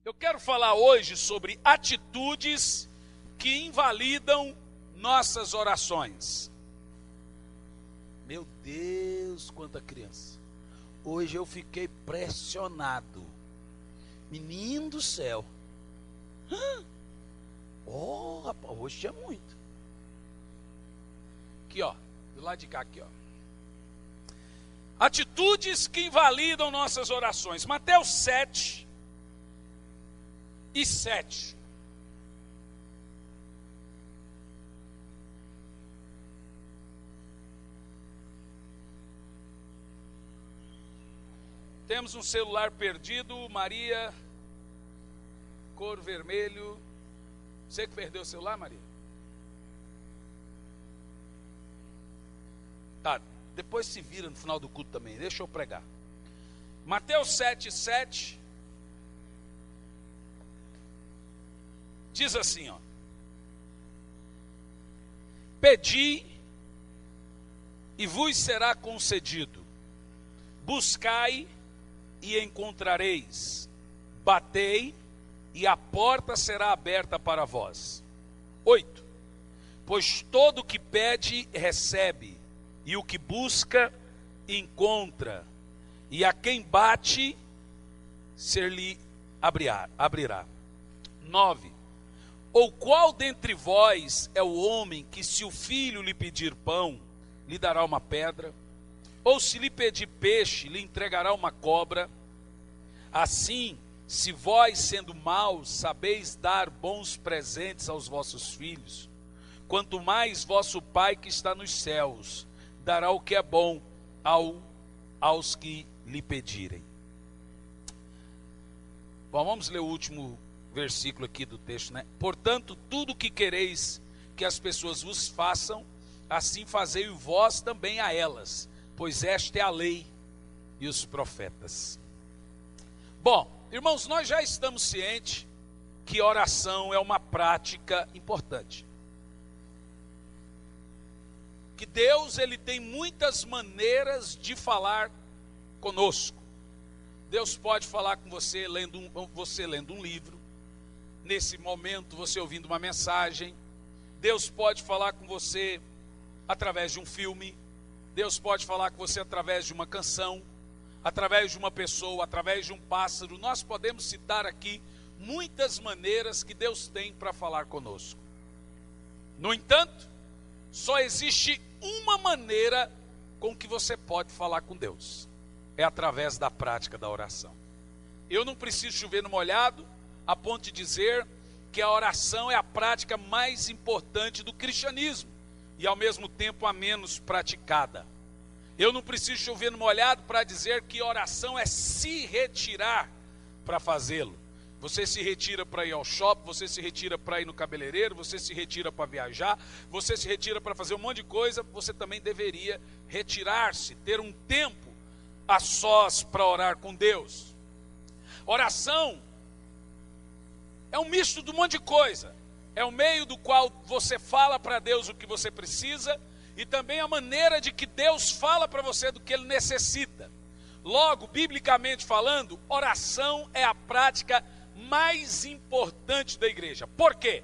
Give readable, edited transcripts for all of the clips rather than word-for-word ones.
Eu quero falar hoje sobre atitudes que invalidam nossas orações. Meu Deus, quanta criança. Hoje eu fiquei pressionado. Menino do céu. Oh, rapaz, hoje tinha muito. Aqui, ó, do lado de cá, aqui, ó. Atitudes que invalidam nossas orações. Mateus 7 e 7. Temos um celular perdido, Maria, cor vermelho. Você que perdeu o celular, Maria? Tá, depois se vira no final do culto também, deixa eu pregar. Mateus 7, 7. Diz assim, ó. Pedi e vos será concedido. Buscai e encontrareis. Batei e a porta será aberta para vós. 8. Pois todo o que pede, recebe. E o que busca, encontra. E a quem bate, ser-lhe abrirá. 9. Ou qual dentre vós é o homem que, se o filho lhe pedir pão, lhe dará uma pedra? Ou se lhe pedir peixe, lhe entregará uma cobra? Assim, se vós, sendo maus, sabeis dar bons presentes aos vossos filhos, quanto mais vosso Pai que está nos céus dará o que é bom aos que lhe pedirem. Bom, vamos ler o último versículo aqui do texto, né? Portanto, tudo o que quereis que as pessoas vos façam, assim fazei vós também a elas, pois esta é a lei e os profetas. Bom, irmãos, nós já estamos cientes que oração é uma prática importante. Que Deus, ele tem muitas maneiras de falar conosco. Deus pode falar com você lendo um livro. Nesse momento, você ouvindo uma mensagem. Deus pode falar com você através de um filme. Deus pode falar com você através de uma canção, através de uma pessoa, através de um pássaro. Nós podemos citar aqui muitas maneiras que Deus tem para falar conosco. No entanto, só existe uma maneira com que você pode falar com Deus. É através da prática da oração. Eu não preciso chover no molhado a ponto de dizer que a oração é a prática mais importante do cristianismo e ao mesmo tempo a menos praticada. Eu não preciso chover no molhado para dizer que oração é se retirar para fazê-lo. Você se retira para ir ao shopping, você se retira para ir no cabeleireiro, você se retira para viajar, você se retira para fazer um monte de coisa. Você também deveria retirar-se, ter um tempo a sós para orar com Deus. Oração é um misto de um monte de coisa. É o meio do qual você fala para Deus o que você precisa e também a maneira de que Deus fala para você do que Ele necessita. Logo, biblicamente falando, oração é a prática mais importante da igreja. Por quê?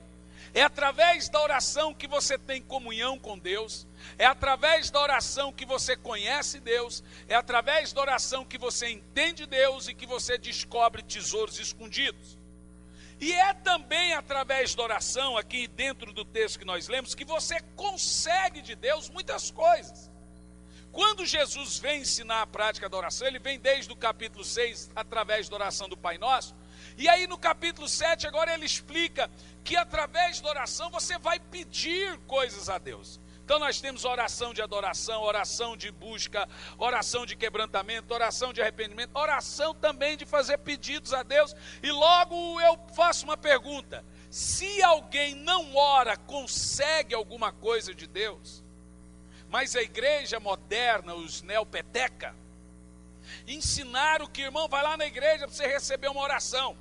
É através da oração que você tem comunhão com Deus, é através da oração que você conhece Deus, é através da oração que você entende Deus e que você descobre tesouros escondidos. E é também através da oração, aqui dentro do texto que nós lemos, que você consegue de Deus muitas coisas. Quando Jesus vem ensinar a prática da oração, ele vem desde o capítulo 6, através da oração do Pai Nosso. E aí no capítulo 7, agora ele explica que através da oração você vai pedir coisas a Deus. Então nós temos oração de adoração, oração de busca, oração de quebrantamento, oração de arrependimento, oração também de fazer pedidos a Deus. E logo eu faço uma pergunta: se alguém não ora, consegue alguma coisa de Deus? Mas a igreja moderna, os neopeteca, ensinaram que, irmão, vai lá na igreja para você receber uma oração.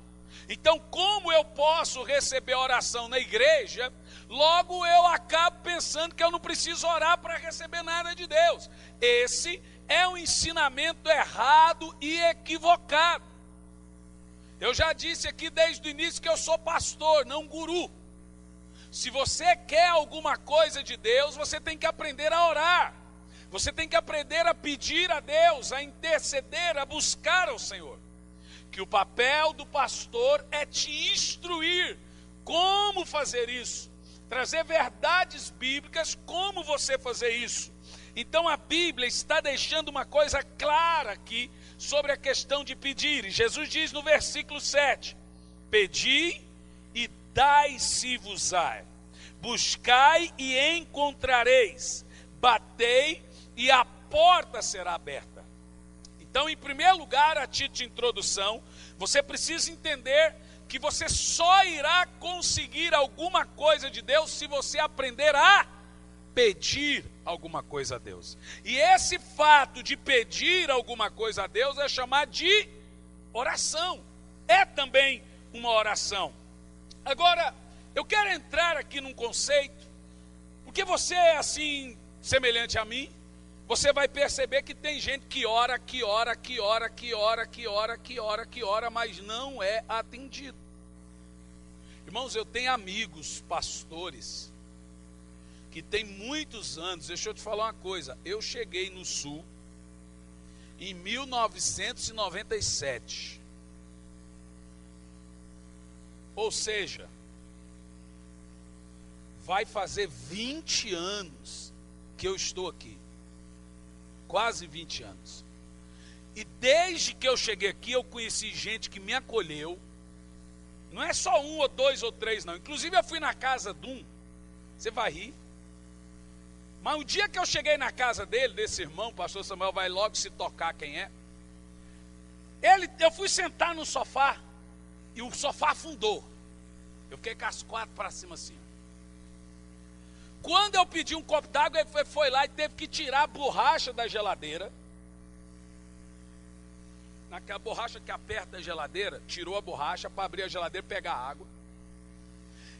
Então, como eu posso receber oração na igreja, logo eu acabo pensando que eu não preciso orar para receber nada de Deus. Esse é um ensinamento errado e equivocado. Eu já disse aqui desde o início que eu sou pastor, não guru. Se você quer alguma coisa de Deus, você tem que aprender a orar. Você tem que aprender a pedir a Deus, a interceder, a buscar ao Senhor. Que o papel do pastor é te instruir como fazer isso. Trazer verdades bíblicas, como você fazer isso. Então a Bíblia está deixando uma coisa clara aqui sobre a questão de pedir. E Jesus diz no versículo 7, pedi e dai-se-vos-á, buscai e encontrareis, batei e a porta será aberta. Então, em primeiro lugar, a título de introdução, você precisa entender que você só irá conseguir alguma coisa de Deus se você aprender a pedir alguma coisa a Deus. E esse fato de pedir alguma coisa a Deus é chamado de oração. É também uma oração. Agora, eu quero entrar aqui num conceito, porque você é assim, semelhante a mim, você vai perceber que tem gente que ora, mas não é atendido. Irmãos, eu tenho amigos, pastores, que tem muitos anos. Deixa eu te falar uma coisa, eu cheguei no Sul em 1997. Ou seja, vai fazer 20 anos que eu estou aqui. Quase 20 anos. E desde que eu cheguei aqui, eu conheci gente que me acolheu. Não é só um ou dois ou três, não. Inclusive eu fui na casa de um. Você vai rir. Mas o dia que eu cheguei na casa dele, desse irmão, o pastor Samuel vai logo se tocar quem é. Eu fui sentar no sofá e o sofá afundou. Eu fiquei com as quatro para cima assim. Quando eu pedi um copo d'água, ele foi lá e teve que tirar a borracha da geladeira. Naquela borracha que aperta a geladeira, tirou a borracha para abrir a geladeira e pegar água.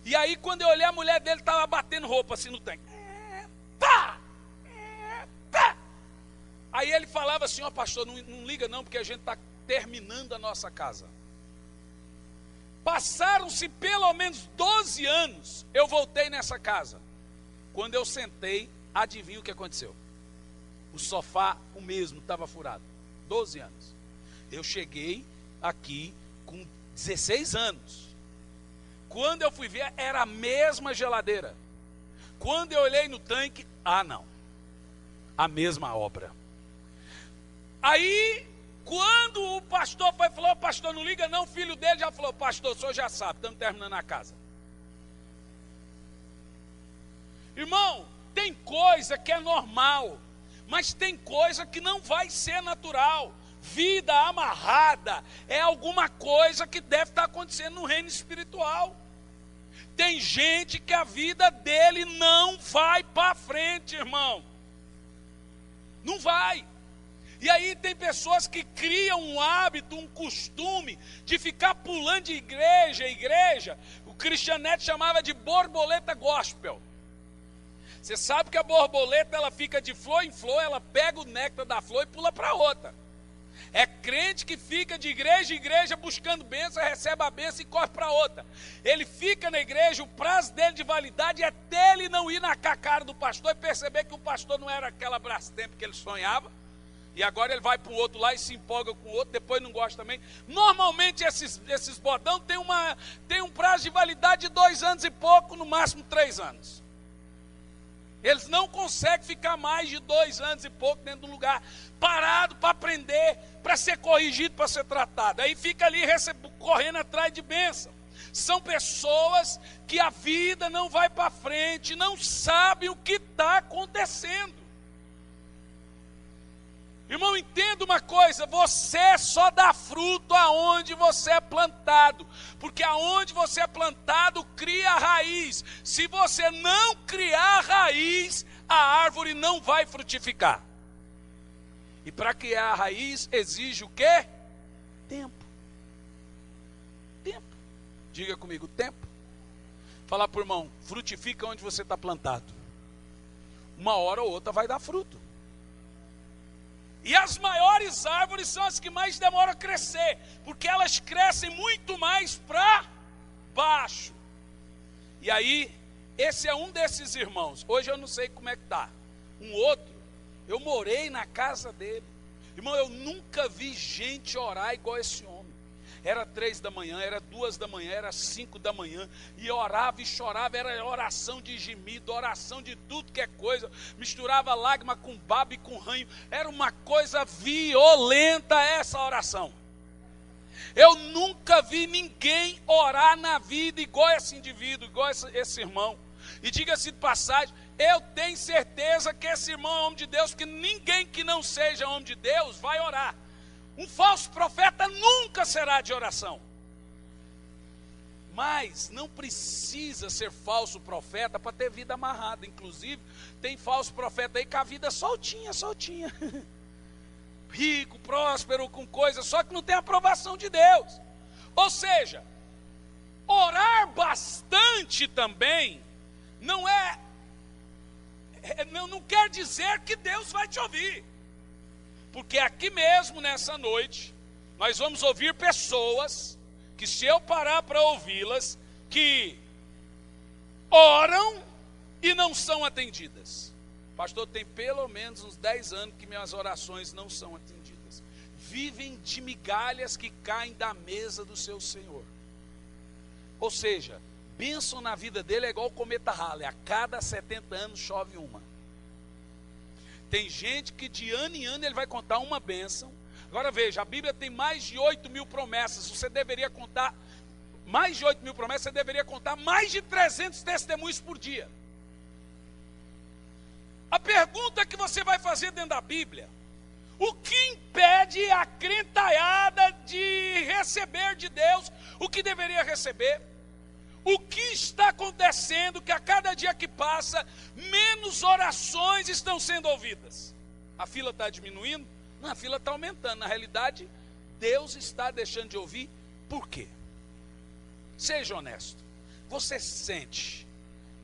E aí, quando eu olhei, a mulher dele estava batendo roupa assim no tanque. Pá! Pá! Aí ele falava assim, ó pastor, não liga não, porque a gente está terminando a nossa casa. Passaram-se pelo menos 12 anos, eu voltei nessa casa. Quando eu sentei, adivinha o que aconteceu? O sofá, o mesmo, estava furado. 12 anos. Eu cheguei aqui com 16 anos. Quando eu fui ver, era a mesma geladeira. Quando eu olhei no tanque, não. A mesma obra. Aí, quando o pastor falou, pastor, não liga não, o filho dele já falou, pastor, o senhor já sabe, estamos terminando a casa. Irmão, tem coisa que é normal, mas tem coisa que não vai ser natural. Vida amarrada é alguma coisa que deve estar acontecendo no reino espiritual. Tem gente que a vida dele não vai para frente, irmão. Não vai. E aí tem pessoas que criam um hábito, um costume de ficar pulando de igreja em igreja. O Cristianete chamava de borboleta gospel. Você sabe que a borboleta, ela fica de flor em flor, ela pega o néctar da flor e pula para outra. É crente que fica de igreja em igreja buscando bênção, recebe a bênção e corre para outra. Ele fica na igreja, o prazo dele de validade é até ele não ir na cara do pastor e perceber que o pastor não era aquela Brastemp que ele sonhava. E agora ele vai para o outro lá e se empolga com o outro, depois não gosta também. Normalmente esses bodão tem um prazo de validade de 2 anos e pouco, no máximo 3 anos. Eles não conseguem ficar mais de 2 anos e pouco dentro de um lugar parado para aprender, para ser corrigido, para ser tratado. Aí fica ali correndo atrás de bênção. São pessoas que a vida não vai para frente, não sabem o que está acontecendo. Irmão, entenda uma coisa, você só dá fruto aonde você é plantado, porque aonde você é plantado cria raiz. Se você não criar raiz, a árvore não vai frutificar. E para criar a raiz exige o quê? Tempo. Tempo. Diga comigo, tempo. Fala para o irmão, frutifica onde você está plantado. Uma hora ou outra vai dar fruto. E as maiores árvores são as que mais demoram a crescer, porque elas crescem muito mais para baixo. E aí, esse é um desses irmãos. Hoje eu não sei como é que está. Um outro, eu morei na casa dele. Irmão, eu nunca vi gente orar igual esse homem. Era 3 da manhã, era 2 da manhã, era 5 da manhã, e orava e chorava, era oração de gemido, oração de tudo que é coisa, misturava lágrima com baba e com ranho, era uma coisa violenta essa oração. Eu nunca vi ninguém orar na vida igual esse indivíduo, igual esse irmão. E diga-se de passagem, eu tenho certeza que esse irmão é homem de Deus, porque ninguém que não seja homem de Deus vai orar. Um falso profeta nunca será de oração. Mas não precisa ser falso profeta para ter vida amarrada. Inclusive, tem falso profeta aí com a vida soltinha. Rico, próspero, com coisas, só que não tem aprovação de Deus. Ou seja, orar bastante também não quer dizer que Deus vai te ouvir. Porque aqui mesmo, nessa noite, nós vamos ouvir pessoas que, se eu parar para ouvi-las, que oram e não são atendidas. Pastor, tem pelo menos uns 10 anos que minhas orações não são atendidas. Vivem de migalhas que caem da mesa do seu Senhor. Ou seja, bênção na vida dele é igual o cometa Halley. A cada 70 anos chove uma. Tem gente que de ano em ano ele vai contar uma bênção. Agora veja, a Bíblia tem mais de 8.000 promessas. Você deveria contar mais de 8.000 promessas, você deveria contar mais de 300 testemunhos por dia. A pergunta que você vai fazer dentro da Bíblia: o que impede a crentaiada de receber de Deus o que deveria receber? O que está acontecendo que a cada dia que passa, menos orações estão sendo ouvidas? A fila está diminuindo? Não, a fila está aumentando. Na realidade, Deus está deixando de ouvir. Por quê? Seja honesto. Você sente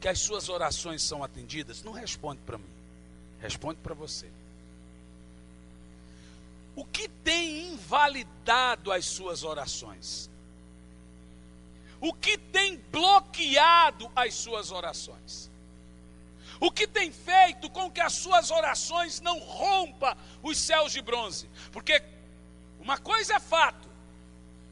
que as suas orações são atendidas? Não responde para mim. Responde para você. O que tem invalidado as suas orações? O que tem bloqueado as suas orações? O que tem feito com que as suas orações não rompam os céus de bronze? Porque uma coisa é fato: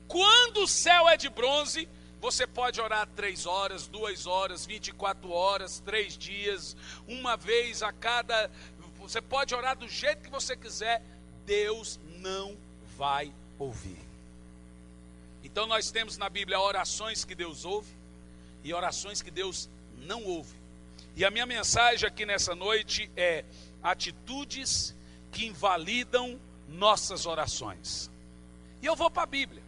quando o céu é de bronze, você pode orar 3 horas, 2 horas, 24 horas, 3 dias, uma vez a cada... Você pode orar do jeito que você quiser, Deus não vai ouvir. Então nós temos na Bíblia orações que Deus ouve e orações que Deus não ouve. E a minha mensagem aqui nessa noite é: atitudes que invalidam nossas orações. E eu vou para a Bíblia,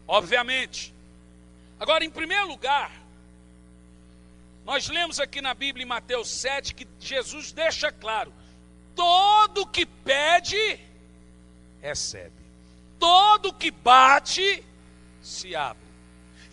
obviamente. Agora, em primeiro lugar, nós lemos aqui na Bíblia, em Mateus 7, que Jesus deixa claro: todo que pede, recebe. Todo que bate, se abre.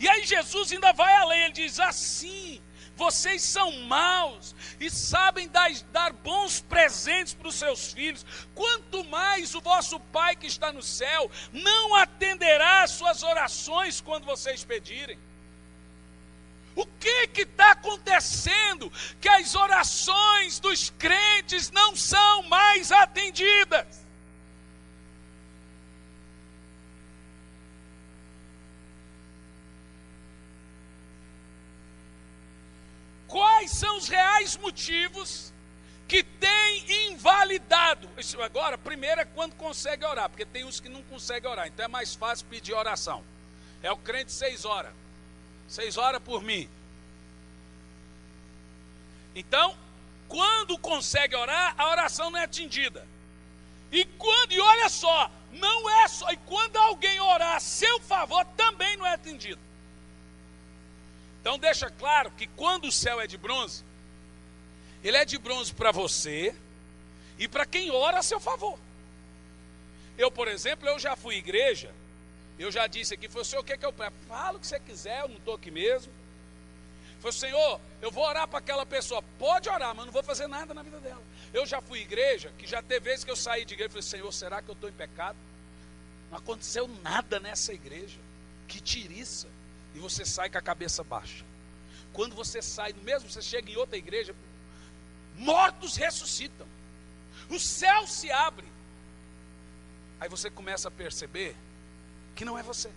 E aí Jesus ainda vai além, ele diz assim: vocês são maus e sabem dar bons presentes para os seus filhos, quanto mais o vosso Pai que está no céu não atenderá às suas orações quando vocês pedirem. O que está acontecendo que as orações dos crentes não são mais atendidas? Quais são os reais motivos que têm invalidado? Isso agora, primeiro é quando consegue orar, porque tem uns que não conseguem orar, então é mais fácil pedir oração. É o crente 6 horas. 6 horas por mim. Então, quando consegue orar, a oração não é atendida. E olha só, não é só, e quando alguém orar a seu favor, também não é atendido. Então deixa claro que quando o céu é de bronze, ele é de bronze para você e para quem ora a seu favor. Eu, por exemplo, eu já fui à igreja, eu já disse aqui, falei: Senhor, o que é que eu peço? Fala o que você quiser, eu não estou aqui mesmo. Falei: Senhor, eu vou orar para aquela pessoa. Pode orar, mas não vou fazer nada na vida dela. Eu já fui igreja, que já teve vezes que eu saí de igreja e falei, Senhor, será que eu estou em pecado? Não aconteceu nada nessa igreja. Que tiriça. E você sai com a cabeça baixa. Quando você sai, mesmo você chega em outra igreja, mortos ressuscitam. O céu se abre. Aí você começa a perceber que não é você.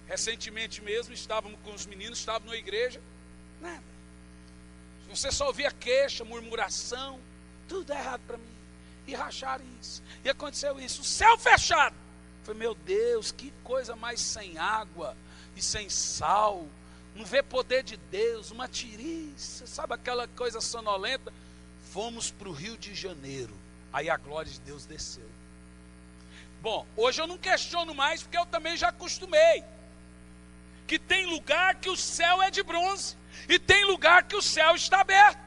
Recentemente mesmo, estávamos com os meninos, estávamos na igreja, nada. Você só ouvia queixa, murmuração, tudo é errado para mim. E racharam isso, e aconteceu isso. O céu fechado. Eu falei, meu Deus, que coisa mais sem água e sem sal. Não vê poder de Deus, uma tiriça, sabe aquela coisa sonolenta? Fomos para o Rio de Janeiro. Aí a glória de Deus desceu. Bom, hoje eu não questiono mais, porque eu também já acostumei. Que tem lugar que o céu é de bronze. E tem lugar que o céu está aberto.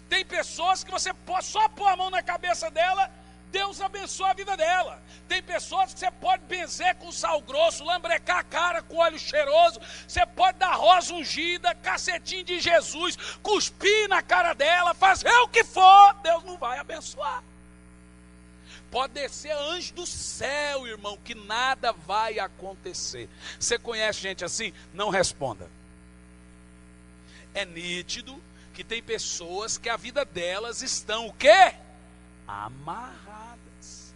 Tem pessoas que você pode só pôr a mão na cabeça dela, Deus abençoa a vida dela. Tem pessoas que você pode benzer com sal grosso, lambrecar a cara com óleo cheiroso, você pode dar rosa ungida, cacetinho de Jesus, cuspir na cara dela, fazer o que for, Deus não vai abençoar. Pode descer anjo do céu, irmão, que nada vai acontecer. Você conhece gente assim? Não responda. É nítido que tem pessoas que a vida delas estão o quê? Amarradas.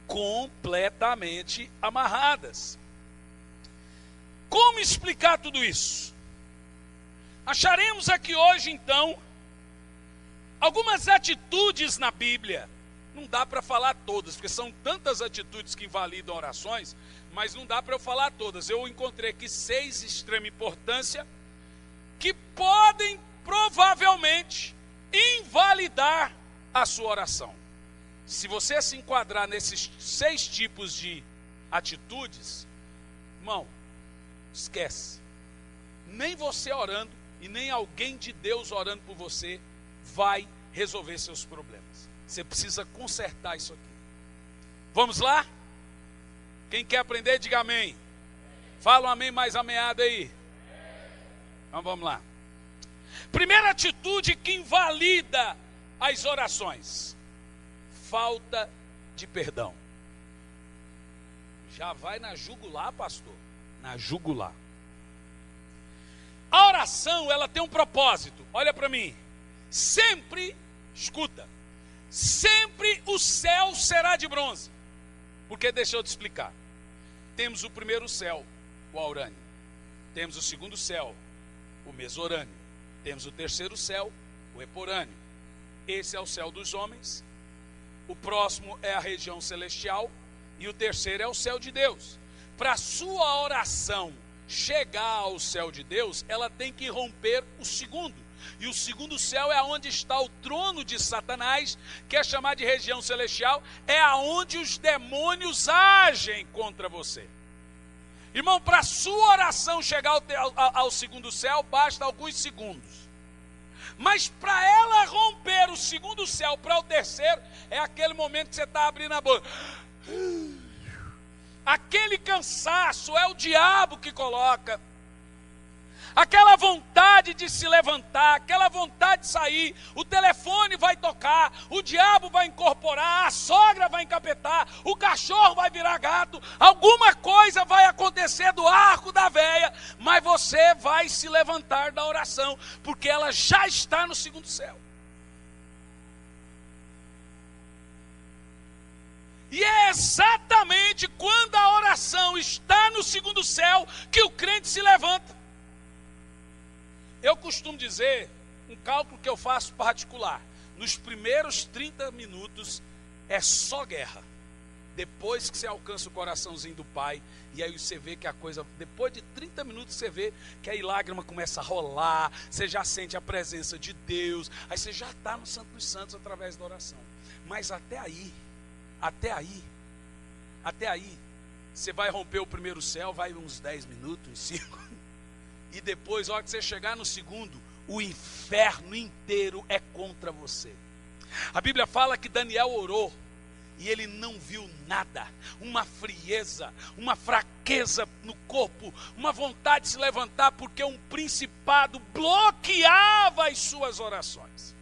Completamente amarradas. Como explicar tudo isso? Acharemos aqui hoje, então, algumas atitudes na Bíblia. Não dá para falar todas, porque são tantas atitudes que invalidam orações, mas não dá para eu falar todas. Eu encontrei aqui 6 de extrema importância, que podem provavelmente invalidar a sua oração. Se você se enquadrar nesses 6 tipos de atitudes, irmão, esquece. Nem você orando e nem alguém de Deus orando por você vai resolver seus problemas. Você precisa consertar isso aqui. Vamos lá? Quem quer aprender, diga amém. Fala um amém mais ameado aí. Então vamos lá. Primeira atitude que invalida as orações: falta de perdão. Já vai na jugular, pastor. Na jugular. A oração, ela tem um propósito. Olha para mim. Sempre, escuta, sempre o céu será de bronze. Porque deixa eu te explicar. Temos o primeiro céu, o aurânio. Temos o segundo céu, o mesorânio. Temos o terceiro céu, o eporânio. Esse é o céu dos homens. O próximo é a região celestial. E o terceiro é o céu de Deus. Para a sua oração chegar ao céu de Deus, ela tem que romper o segundo. E o segundo céu é onde está o trono de Satanás, que é chamado de região celestial, é aonde os demônios agem contra você. Irmão, para a sua oração chegar ao segundo céu, basta alguns segundos. Mas para ela romper o segundo céu para o terceiro, é aquele momento que você está abrindo a boca. Aquele cansaço é o diabo que coloca. Aquela vontade de se levantar, aquela vontade de sair, o telefone vai tocar, o diabo vai incorporar, a sogra vai encapetar, o cachorro vai virar gato, alguma coisa vai acontecer do arco da véia, mas você vai se levantar da oração, porque ela já está no segundo céu. E é exatamente quando a oração está no segundo céu que o crente se levanta. Eu costumo dizer, um cálculo que eu faço particular, nos primeiros 30 minutos é só guerra. Depois que você alcança o coraçãozinho do Pai, e aí você vê que a coisa, depois de 30 minutos você vê que aí lágrima começa a rolar, você já sente a presença de Deus, aí você já está no Santo dos Santos através da oração. Mas até aí, você vai romper o primeiro céu, vai uns 10 minutos, uns 5. E depois, a hora que você chegar no segundo, o inferno inteiro é contra você. A Bíblia fala que Daniel orou e ele não viu nada. Uma frieza, uma fraqueza no corpo, uma vontade de se levantar, porque um principado bloqueava as suas orações.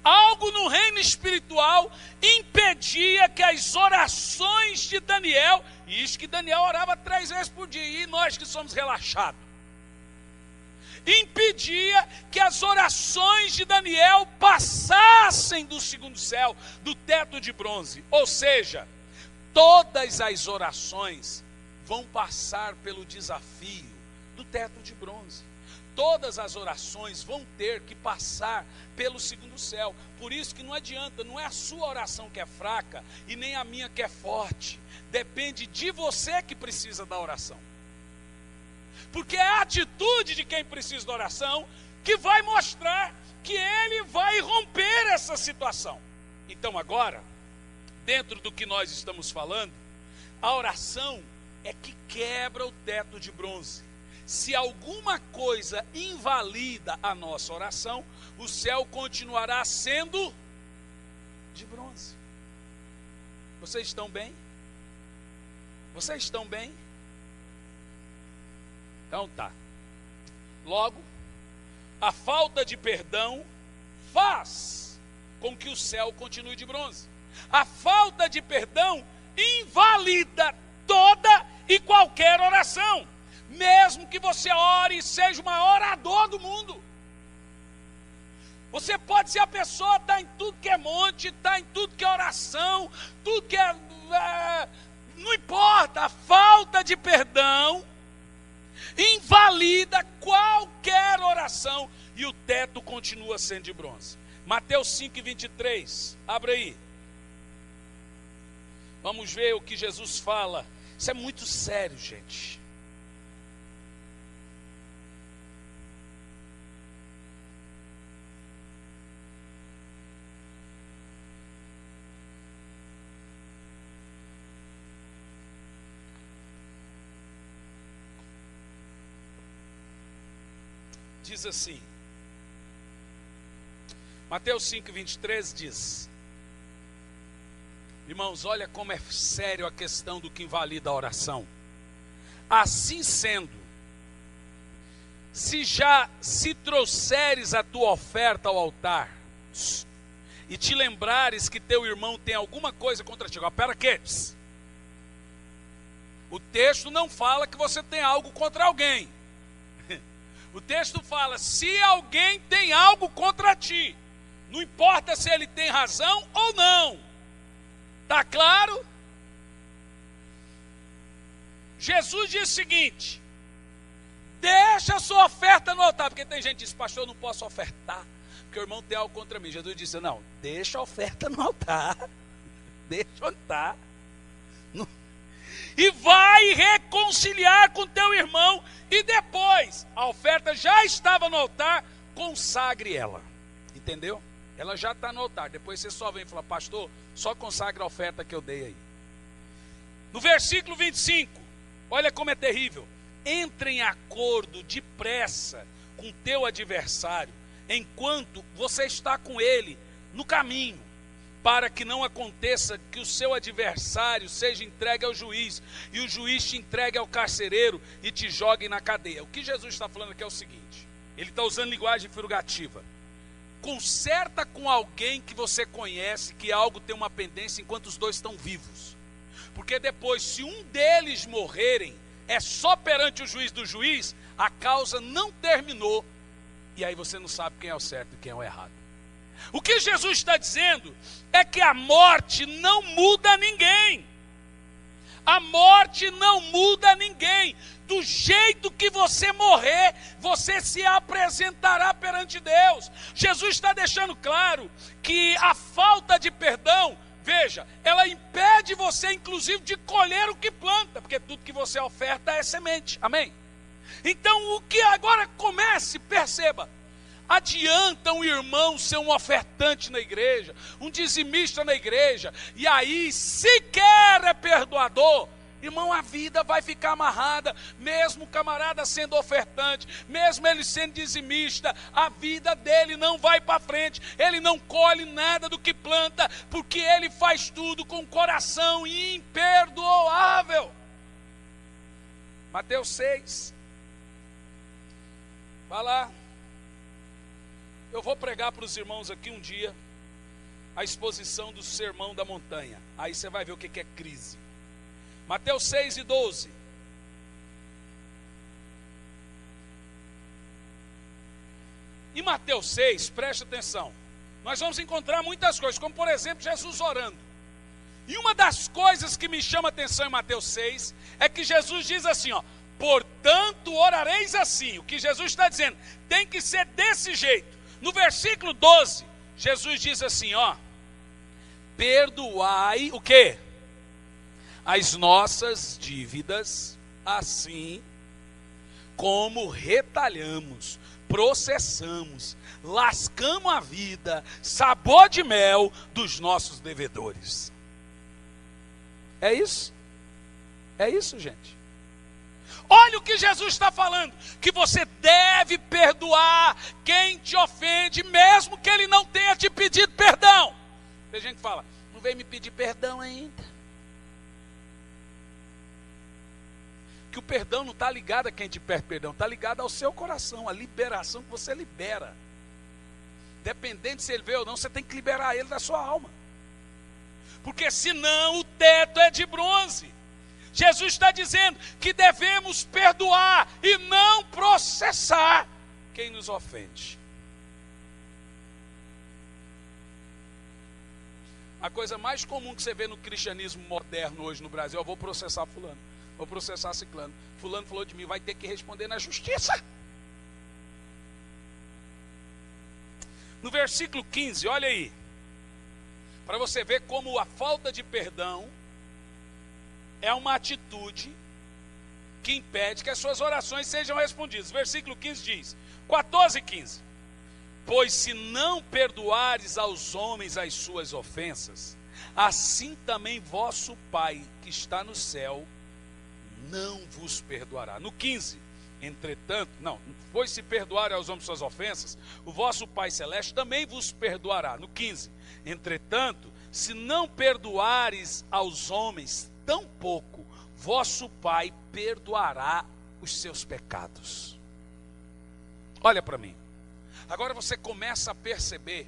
Algo no reino espiritual impedia que as orações de Daniel, e isso que Daniel orava 3 vezes por dia, e nós que somos relaxados, impedia que as orações de Daniel passassem do segundo céu, do teto de bronze. Ou seja, todas as orações vão passar pelo desafio do teto de bronze. Todas as orações vão ter que passar pelo segundo céu. Por isso que não adianta, não é a sua oração que é fraca e nem a minha que é forte. Depende de você que precisa da oração. Porque é a atitude de quem precisa da oração que vai mostrar que ele vai romper essa situação. Então agora, dentro do que nós estamos falando, a oração é que quebra o teto de bronze. Se alguma coisa invalida a nossa oração, o céu continuará sendo de bronze. Vocês estão bem? Vocês estão bem? Então tá. Logo, a falta de perdão faz com que o céu continue de bronze. A falta de perdão invalida toda e qualquer oração. Mesmo que você ore e seja o maior orador do mundo. Você pode ser a pessoa, está em tudo que é monte, está em tudo que é oração, tudo que é... não importa, a falta de perdão invalida qualquer oração e o teto continua sendo de bronze. Mateus 5:23, abre aí. Vamos ver o que Jesus fala. Isso é muito sério, gente. Diz assim, Mateus 5:23 diz, irmãos, olha como é sério a questão do que invalida a oração. Assim sendo, se trouxeres a tua oferta ao altar, e te lembrares que teu irmão tem alguma coisa contra ti, agora pera que, o texto não fala que você tem algo contra alguém. O texto fala, se alguém tem algo contra ti, não importa se ele tem razão ou não. Está claro? Jesus diz o seguinte, deixa a sua oferta no altar, porque tem gente que diz, pastor, eu não posso ofertar, porque o irmão tem algo contra mim. Jesus disse, não, deixa a oferta no altar, deixa onde está. E vai reconciliar com teu irmão, e depois, a oferta já estava no altar, consagre ela, entendeu? Ela já está no altar, depois você só vem e fala, pastor, só consagre a oferta que eu dei aí. No versículo 25, olha como é terrível, entre em acordo depressa com teu adversário, enquanto você está com ele no caminho, para que não aconteça que o seu adversário seja entregue ao juiz, e o juiz te entregue ao carcereiro e te jogue na cadeia. O que Jesus está falando aqui é o seguinte, ele está usando linguagem figurativa. Conserta com alguém que você conhece que algo tem uma pendência enquanto os dois estão vivos. Porque depois, se um deles morrerem, é só perante o juiz do juiz, a causa não terminou, e aí você não sabe quem é o certo e quem é o errado. O que Jesus está dizendo é que a morte não muda ninguém. A morte não muda ninguém. Do jeito que você morrer, você se apresentará perante Deus. Jesus está deixando claro que a falta de perdão, veja, ela impede você inclusive de colher o que planta, porque tudo que você oferta é semente, amém? Então o que agora comece, perceba, adianta um irmão ser um ofertante na igreja, um dizimista na igreja, e aí sequer é perdoador, irmão, a vida vai ficar amarrada, mesmo o camarada sendo ofertante, mesmo ele sendo dizimista, a vida dele não vai para frente, ele não colhe nada do que planta, porque ele faz tudo com coração imperdoável. Mateus 6, vai lá. Eu vou pregar para os irmãos aqui um dia, a exposição do Sermão da Montanha. Aí você vai ver o que é crise. Mateus 6:12. Em Mateus 6, preste atenção, nós vamos encontrar muitas coisas, como por exemplo Jesus orando. E uma das coisas que me chama a atenção em Mateus 6 é que Jesus diz assim, ó: portanto orareis assim. O que Jesus está dizendo tem que ser desse jeito. No versículo 12, Jesus diz assim, ó: perdoai o quê? As nossas dívidas, assim como retalhamos, processamos, lascamos a vida, sabor de mel dos nossos devedores. É isso? É isso, gente. Olha o que Jesus está falando, que você deve perdoar quem te ofende, mesmo que ele não tenha te pedido perdão. Tem gente que fala, não veio me pedir perdão ainda. Que o perdão não está ligado a quem te pede perdão, está ligado ao seu coração, a liberação que você libera. Dependendo se ele veio ou não, você tem que liberar ele da sua alma. Porque senão o teto é de bronze. Jesus está dizendo que devemos perdoar e não processar quem nos ofende. A coisa mais comum que você vê no cristianismo moderno hoje no Brasil: eu vou processar fulano, vou processar ciclano, fulano falou de mim, vai ter que responder na justiça. No versículo 15, olha aí, para você ver como a falta de perdão é uma atitude que impede que as suas orações sejam respondidas. Versículo 15 diz, 14:15, pois se não perdoares aos homens as suas ofensas, assim também vosso Pai que está no céu não vos perdoará. No 15, entretanto, pois se perdoarem aos homens suas ofensas, o vosso Pai celeste também vos perdoará. No 15, entretanto, se não perdoares aos homens, tampouco vosso Pai perdoará os seus pecados. Olha para mim. Agora você começa a perceber,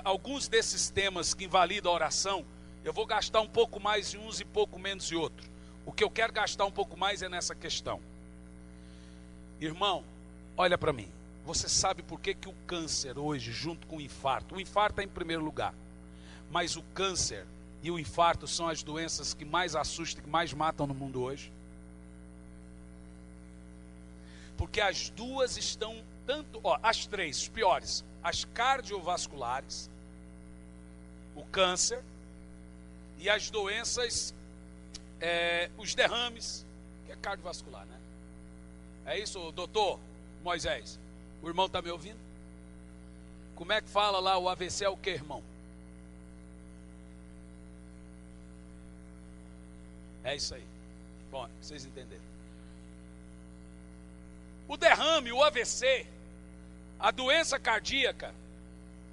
alguns desses temas que invalidam a oração, eu vou gastar um pouco mais em uns e pouco menos em outros. O que eu quero gastar um pouco mais é nessa questão. Irmão, olha para mim. Você sabe por que o câncer hoje, junto com o infarto é em primeiro lugar, mas o câncer e o infarto são as doenças que mais assustam, que mais matam no mundo hoje? Porque as duas estão as três piores, as cardiovasculares, o câncer e as doenças, os derrames, que é cardiovascular, né? É isso, doutor Moisés? O irmão está me ouvindo? Como é que fala lá, o AVC é o que, irmão? É isso aí. Bom, vocês entenderam. O derrame, o AVC, a doença cardíaca,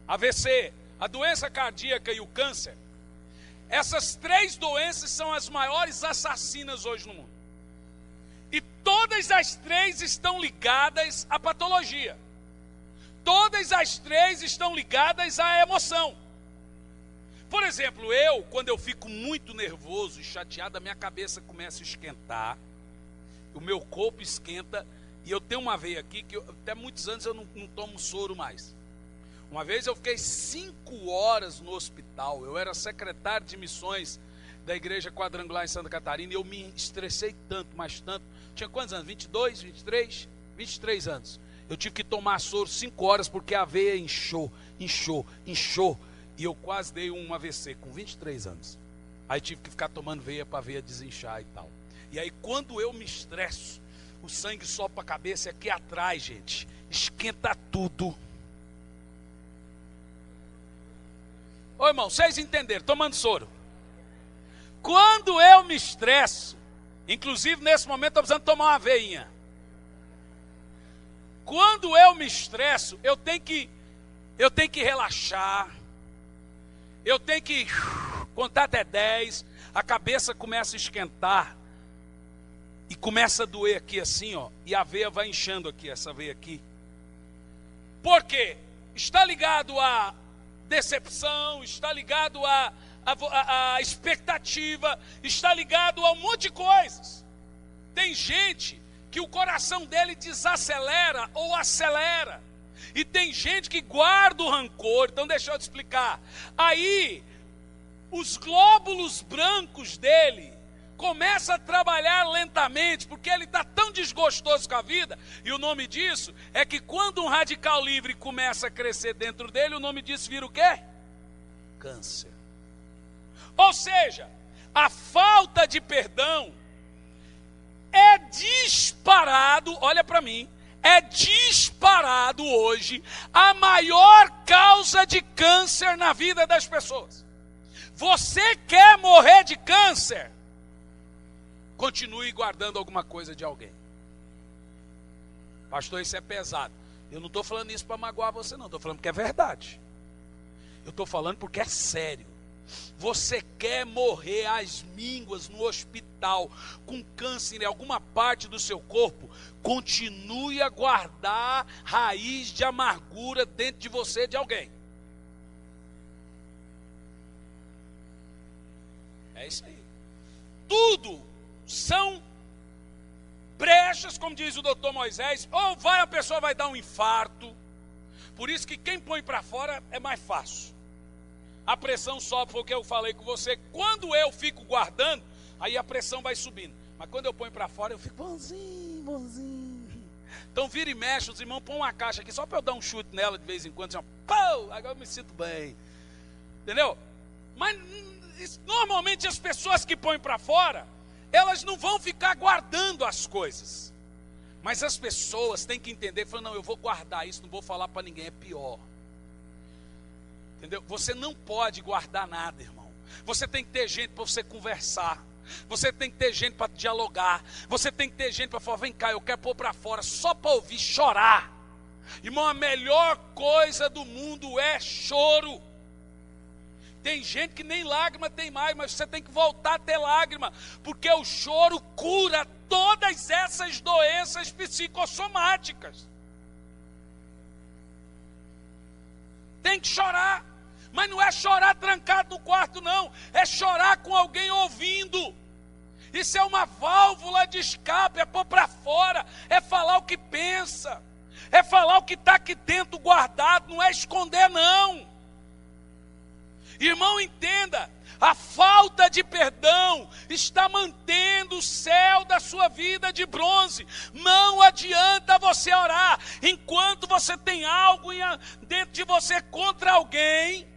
AVC, a doença cardíaca e o câncer, essas três doenças são as maiores assassinas hoje no mundo. E todas as três estão ligadas à patologia. Todas as três estão ligadas à emoção. Por exemplo, quando eu fico muito nervoso e chateado, a minha cabeça começa a esquentar, o meu corpo esquenta, e eu tenho uma veia aqui que até muitos anos eu não tomo soro mais. Uma vez eu fiquei 5 horas no hospital, eu era secretário de missões da igreja quadrangular em Santa Catarina, e eu me estressei tanto, mas tanto. Tinha quantos anos? 22, 23? 23 anos. Eu tive que tomar soro 5 horas porque a veia inchou. E eu quase dei um AVC com 23 anos. Aí tive que ficar tomando veia para a veia desinchar e tal. E aí quando eu me estresso, o sangue sobe para a cabeça e aqui atrás, gente, esquenta tudo. Ô irmão, vocês entenderam? Tomando soro. Quando eu me estresso, inclusive nesse momento estou precisando tomar uma veinha. Quando eu me estresso, eu tenho que relaxar. Eu tenho que contar até 10, a cabeça começa a esquentar e começa a doer aqui assim, ó, e a veia vai inchando aqui, essa veia aqui. Por quê? Está ligado à decepção, está ligado à expectativa, está ligado a um monte de coisas. Tem gente que o coração dele desacelera ou acelera. E tem gente que guarda o rancor. Então deixa eu te explicar. Aí, os glóbulos brancos dele começam a trabalhar lentamente, porque ele está tão desgostoso com a vida. E o nome disso é que quando um radical livre começa a crescer dentro dele, o nome disso vira o quê? Câncer. Ou seja, a falta de perdão é disparado, olha para mim, é disparado hoje a maior causa de câncer na vida das pessoas. Você quer morrer de câncer? Continue guardando alguma coisa de alguém. Pastor, isso é pesado. Eu não estou falando isso para magoar você não, estou falando porque é verdade. Eu estou falando porque é sério. Você quer morrer às mínguas no hospital com câncer em alguma parte do seu corpo? Continue a guardar raiz de amargura dentro de você de alguém. É isso aí. Tudo são brechas, como diz o doutor Moisés, ou a pessoa vai dar um infarto. Por isso que quem põe para fora é mais fácil. A pressão sobe, foi o que eu falei com você. Quando eu fico guardando, aí a pressão vai subindo. Mas quando eu ponho para fora, eu fico bonzinho, bonzinho. Então vira e mexe, os irmãos põem uma caixa aqui, só para eu dar um chute nela de vez em quando. Assim, pau, agora eu me sinto bem. Entendeu? Mas normalmente as pessoas que põem para fora, elas não vão ficar guardando as coisas. Mas as pessoas têm que entender, falam, não, eu vou guardar isso, não vou falar para ninguém, é pior. Entendeu? Você não pode guardar nada, irmão. Você tem que ter gente para você conversar. Você tem que ter gente para dialogar. Você tem que ter gente para falar, vem cá, eu quero pôr para fora, só para ouvir chorar. Irmão, a melhor coisa do mundo é choro. Tem gente que nem lágrima tem mais, mas você tem que voltar a ter lágrima, porque o choro cura todas essas doenças psicossomáticas. Tem que chorar, mas não é chorar trancado no quarto não, é chorar com alguém ouvindo. Isso é uma válvula de escape, é pôr para fora, é falar o que pensa, é falar o que está aqui dentro guardado, não é esconder não. Irmão, entenda, a falta de perdão está mantendo o céu da sua vida de bronze. Não adianta você orar enquanto você tem algo dentro de você contra alguém.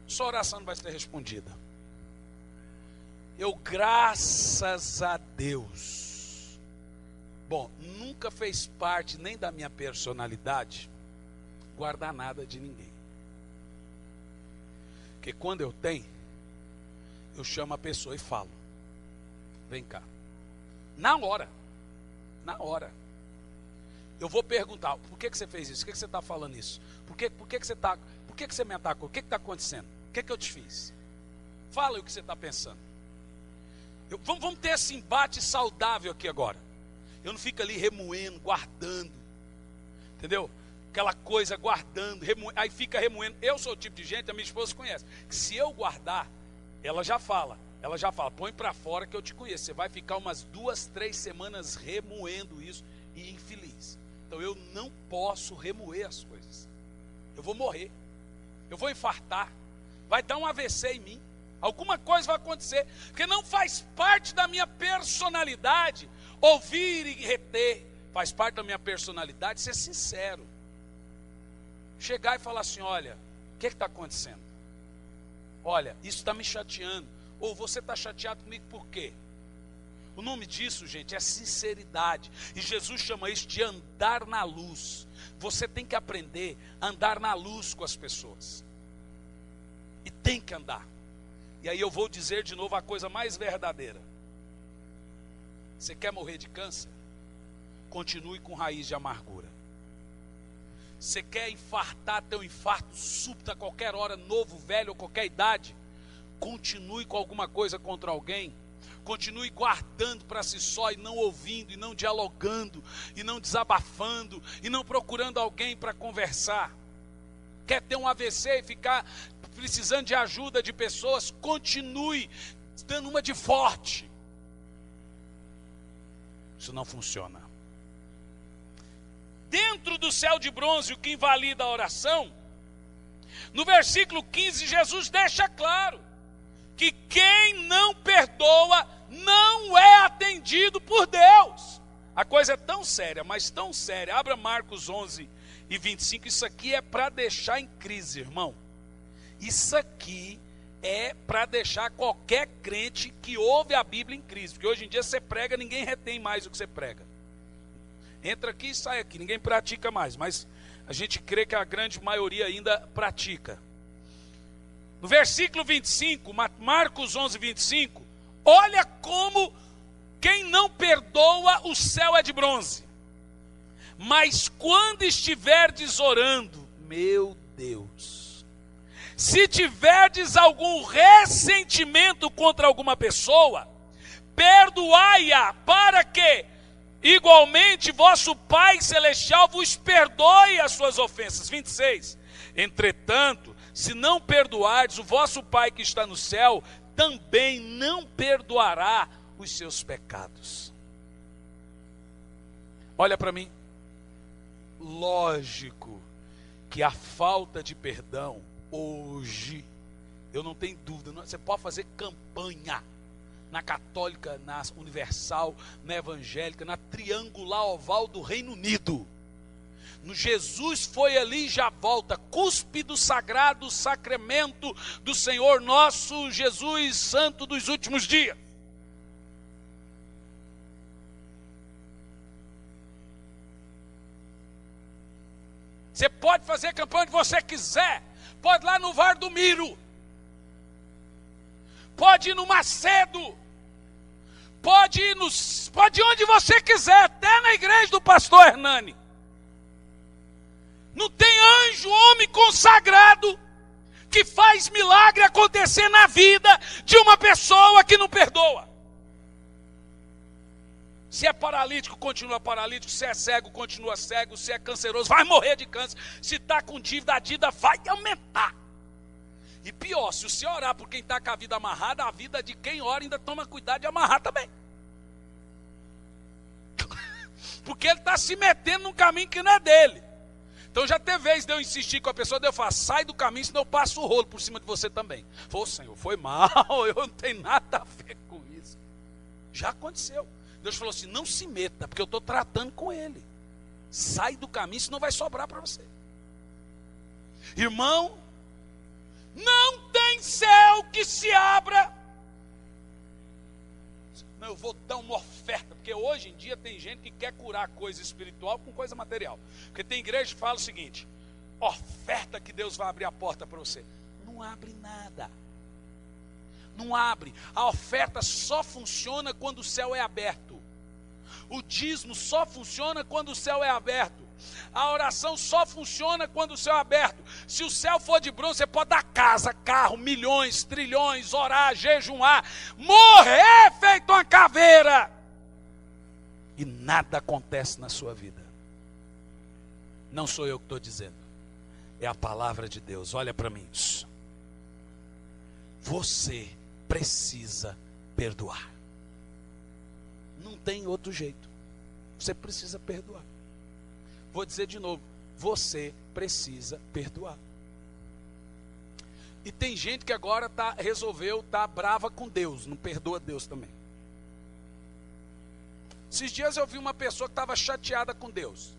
Sua oração não vai ser respondida. Eu, graças a Deus, bom, nunca fez parte nem da minha personalidade guardar nada de ninguém. Porque quando eu tenho, eu chamo a pessoa e falo, vem cá. Na hora. Eu vou perguntar, por que você fez isso? Por que você está falando isso? Por que você me atacou? O que está acontecendo? O que eu te fiz? Fala aí o que você está pensando. Vamos ter esse embate saudável aqui agora. Eu não fico ali remoendo, guardando. Entendeu? Aquela coisa guardando, aí fica remoendo. Eu sou o tipo de gente, a minha esposa conhece, que se eu guardar, ela já fala, põe para fora que eu te conheço. Você vai ficar umas 2, 3 semanas remoendo isso e infeliz. Então eu não posso remoer as coisas. Eu vou morrer, eu vou infartar, vai dar um AVC em mim, alguma coisa vai acontecer, porque não faz parte da minha personalidade ouvir e reter. Faz parte da minha personalidade ser sincero. Chegar e falar assim, olha, o que está acontecendo? Olha, isso está me chateando. Ou você está chateado comigo por quê? O nome disso, gente, é sinceridade. E Jesus chama isso de andar na luz. Você tem que aprender a andar na luz com as pessoas. E tem que andar. E aí eu vou dizer de novo a coisa mais verdadeira. Você quer morrer de câncer? Continue com raiz de amargura. Você quer infartar, ter um infarto súbito a qualquer hora, novo, velho ou qualquer idade? Continue com alguma coisa contra alguém. Continue guardando para si só e não ouvindo, e não dialogando, e não desabafando, e não procurando alguém para conversar. quer ter um AVC e ficar precisando de ajuda de pessoas, continue dando uma de forte. Isso não funciona. Dentro do céu de bronze, o que invalida a oração, no versículo 15, Jesus deixa claro que quem não perdoa não é atendido por Deus. A coisa é tão séria, mas tão séria. Abra Marcos 11 e 25. Isso aqui é para deixar em crise, irmão. Isso aqui é para deixar qualquer crente que ouve a Bíblia em crise. Porque hoje em dia você prega, ninguém retém mais o que você prega. Entra aqui e sai aqui, ninguém pratica mais. Mas a gente crê que a grande maioria ainda pratica. No versículo 25, Marcos 11, 25, olha como quem não perdoa, o céu é de bronze. Mas quando estiverdes orando, meu Deus, se tiverdes algum ressentimento contra alguma pessoa, perdoai-a, para que igualmente vosso Pai Celestial vos perdoe as suas ofensas. 26, entretanto, se não perdoardes, o vosso Pai que está no céu também não perdoará os seus pecados. Olha para mim. Lógico que a falta de perdão hoje, eu não tenho dúvida, você pode fazer campanha na católica, na universal, na evangélica, na triangular oval do Reino Unido. No Jesus foi ali e já volta, cuspe do sagrado sacramento do Senhor nosso Jesus Santo dos últimos dias. Você pode fazer campanha onde você quiser, pode ir lá no VAR do Miro, pode ir no Macedo, pode ir onde você quiser, até na igreja do pastor Hernani. Não tem anjo, homem consagrado, que faz milagre acontecer na vida de uma pessoa que não perdoa. Se é paralítico, continua paralítico. Se é cego, continua cego. Se é canceroso, vai morrer de câncer. Se está com dívida, a dívida vai aumentar. E pior, se você orar por quem está com a vida amarrada, a vida de quem ora ainda toma cuidado de amarrar também. Porque ele está se metendo num caminho que não é dele. Então já teve vez de eu insistir com a pessoa, de eu falar, sai do caminho, senão eu passo o rolo por cima de você também. Falei, Senhor, foi mal, eu não tenho nada a ver com isso. Já aconteceu. Deus falou assim, não se meta, porque eu estou tratando com ele. Sai do caminho, senão vai sobrar para você. Irmão, não tem céu que se abra. Não, eu vou dar uma oferta, porque hoje em dia tem gente que quer curar coisa espiritual com coisa material. Porque tem igreja que fala o seguinte, oferta que Deus vai abrir a porta para você. Não abre nada. Não abre. A oferta só funciona quando o céu é aberto. O dízimo só funciona quando o céu é aberto. A oração só funciona quando o céu é aberto. Se o céu for de bronze, você pode dar casa, carro, milhões, trilhões, orar, jejuar, morrer feito uma caveira. E nada acontece na sua vida. Não sou eu que estou dizendo. É a palavra de Deus. Olha para mim. Você precisa perdoar. Não tem outro jeito. Você precisa perdoar. Vou dizer de novo. Você precisa perdoar. E tem gente que agora resolveu estar brava com Deus. Não perdoa Deus também. Esses dias eu vi uma pessoa que estava chateada com Deus.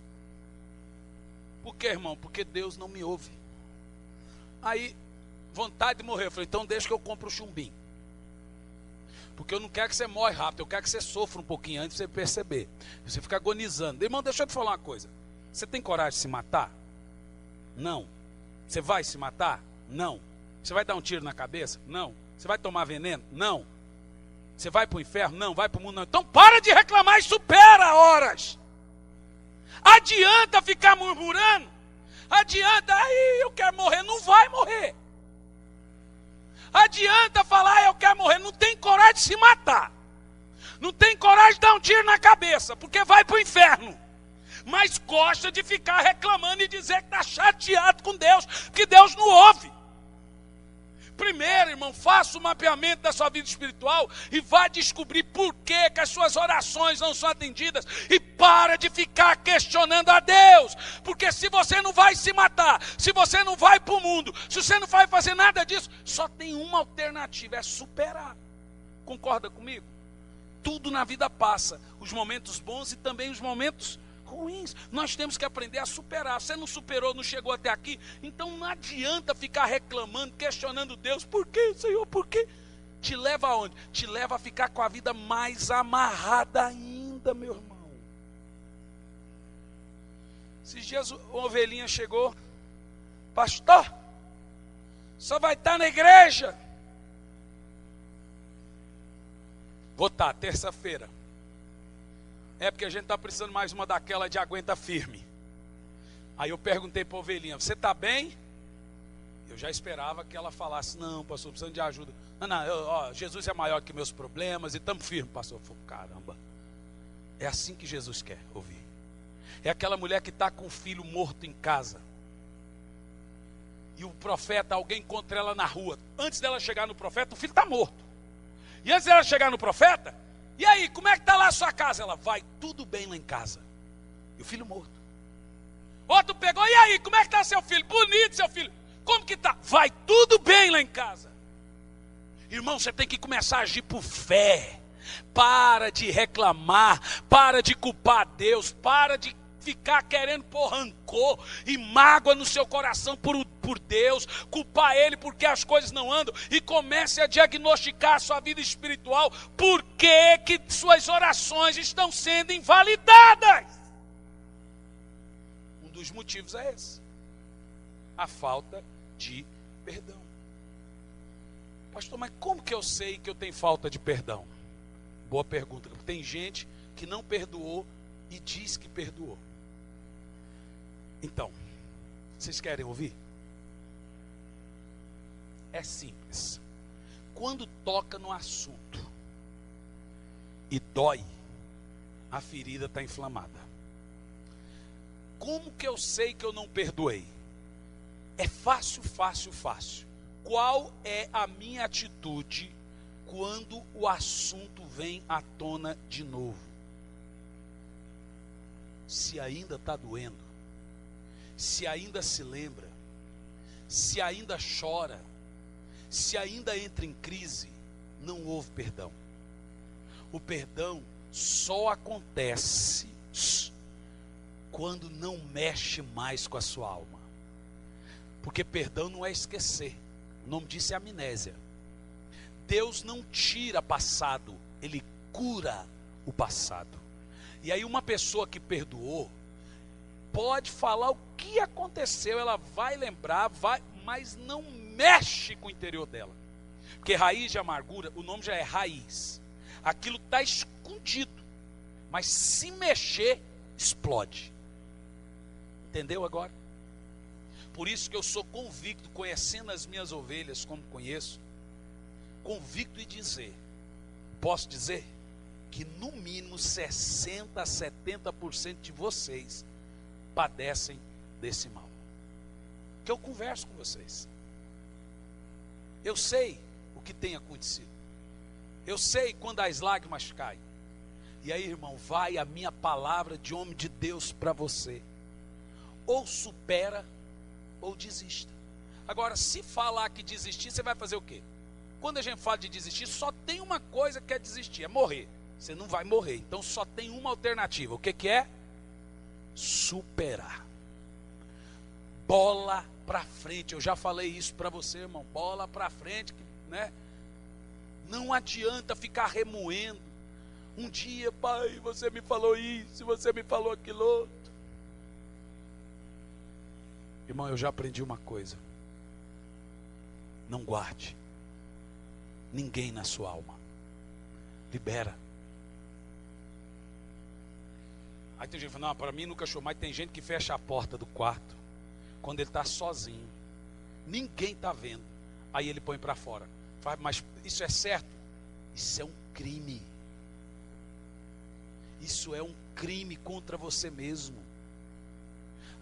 Por quê, irmão? Porque Deus não me ouve. Aí, vontade de morrer. Eu falei, então deixa que eu compro o chumbinho. Porque eu não quero que você morra rápido. Eu quero que você sofra um pouquinho antes de você perceber. Você fica agonizando. Irmão, deixa eu te falar uma coisa. Você tem coragem de se matar? Não. Você vai se matar? Não. Você vai dar um tiro na cabeça? Não. Você vai tomar veneno? Não. Você vai para o inferno? Não. Vai para o mundo? Não. Então para de reclamar e supera horas. Adianta ficar murmurando? Adianta, aí eu quero morrer. Não vai morrer. Adianta falar, eu quero morrer. Não tem coragem de se matar. Não tem coragem de dar um tiro na cabeça, porque vai para o inferno. mas gosta de ficar reclamando e dizer que está chateado com Deus, que Deus não ouve. Primeiro, irmão, faça o mapeamento da sua vida espiritual e vá descobrir por que as suas orações não são atendidas. E para de ficar questionando a Deus. Porque se você não vai se matar, se você não vai para o mundo, se você não vai fazer nada disso, só tem uma alternativa, é superar. Concorda comigo? Tudo na vida passa, os momentos bons e também os momentos ruins. Nós temos que aprender a superar. Você não superou, não chegou até aqui, então não adianta ficar reclamando, questionando Deus. Por quê, Senhor, por quê? Te leva aonde? Te leva a ficar com a vida mais amarrada ainda, meu irmão. Esses dias uma ovelhinha chegou: pastor, só vai estar na igreja? Vou estar, terça-feira. É porque a gente está precisando mais uma daquela de aguenta firme. Aí eu perguntei para a ovelhinha: você está bem? Eu já esperava que ela falasse: não, pastor, precisando de ajuda. Não, Jesus é maior que meus problemas e estamos firmes, pastor. Eu falei: caramba, é assim que Jesus quer ouvir. É aquela mulher que está com o filho morto em casa. E o profeta, alguém encontra ela na rua. Antes dela chegar no profeta, o filho está morto. E antes dela chegar no profeta: e aí, como é que está lá a sua casa? Ela: vai tudo bem lá em casa. E o filho morto. Outro pegou: e aí, como é que está seu filho? Bonito seu filho. Como que está? Vai tudo bem lá em casa. Irmão, você tem que começar a agir por fé. Para de reclamar, para de culpar Deus, para de ficar querendo pôr rancor e mágoa no seu coração por Deus, culpar Ele porque as coisas não andam, e comece a diagnosticar a sua vida espiritual. Por que que suas orações estão sendo invalidadas? Um dos motivos é esse: a falta de perdão. Pastor, mas como que eu sei que eu tenho falta de perdão? Boa pergunta. Tem gente que não perdoou e diz que perdoou. Então, vocês querem ouvir? É simples. Quando toca no assunto e dói, a ferida está inflamada. Como que eu sei que eu não perdoei? É fácil. Qual é a minha atitude quando o assunto vem à tona de novo? Se ainda está doendo, se ainda se lembra, se ainda chora, se ainda entra em crise, não houve perdão. O perdão só acontece quando não mexe mais com a sua alma. Porque perdão não é esquecer. O nome disso é amnésia. Deus não tira passado, Ele cura o passado. E aí uma pessoa que perdoou pode falar o que aconteceu, ela vai lembrar, mas não mexe com o interior dela. Porque raiz de amargura, o nome já é raiz. Aquilo está escondido, mas se mexer, explode. Entendeu agora? Por isso que eu sou convicto, conhecendo as minhas ovelhas como conheço, convicto em dizer, posso dizer, que no mínimo 60% a 70% de vocês padecem desse mal. Que eu converso com vocês. Eu sei o que tem acontecido. Eu sei quando as lágrimas caem. E aí, irmão, vai a minha palavra de homem de Deus para você. Ou supera, ou desista. Agora, se falar que desistir, você vai fazer o quê? Quando a gente fala de desistir, só tem uma coisa que é desistir, é morrer. Você não vai morrer, então só tem uma alternativa. O que que é? Superar. Bola para frente. Eu já falei isso para você, irmão. Bola para frente, né? Não adianta ficar remoendo. Um dia, pai, você me falou isso, você me falou aquilo outro. Irmão, eu já aprendi uma coisa. Não guarde ninguém na sua alma. Libera. Aí tem gente que fala: não, para mim nunca achou, mas tem gente que fecha a porta do quarto quando ele está sozinho. Ninguém está vendo. Aí ele põe para fora. Fala: mas isso é certo? Isso é um crime. Isso é um crime contra você mesmo.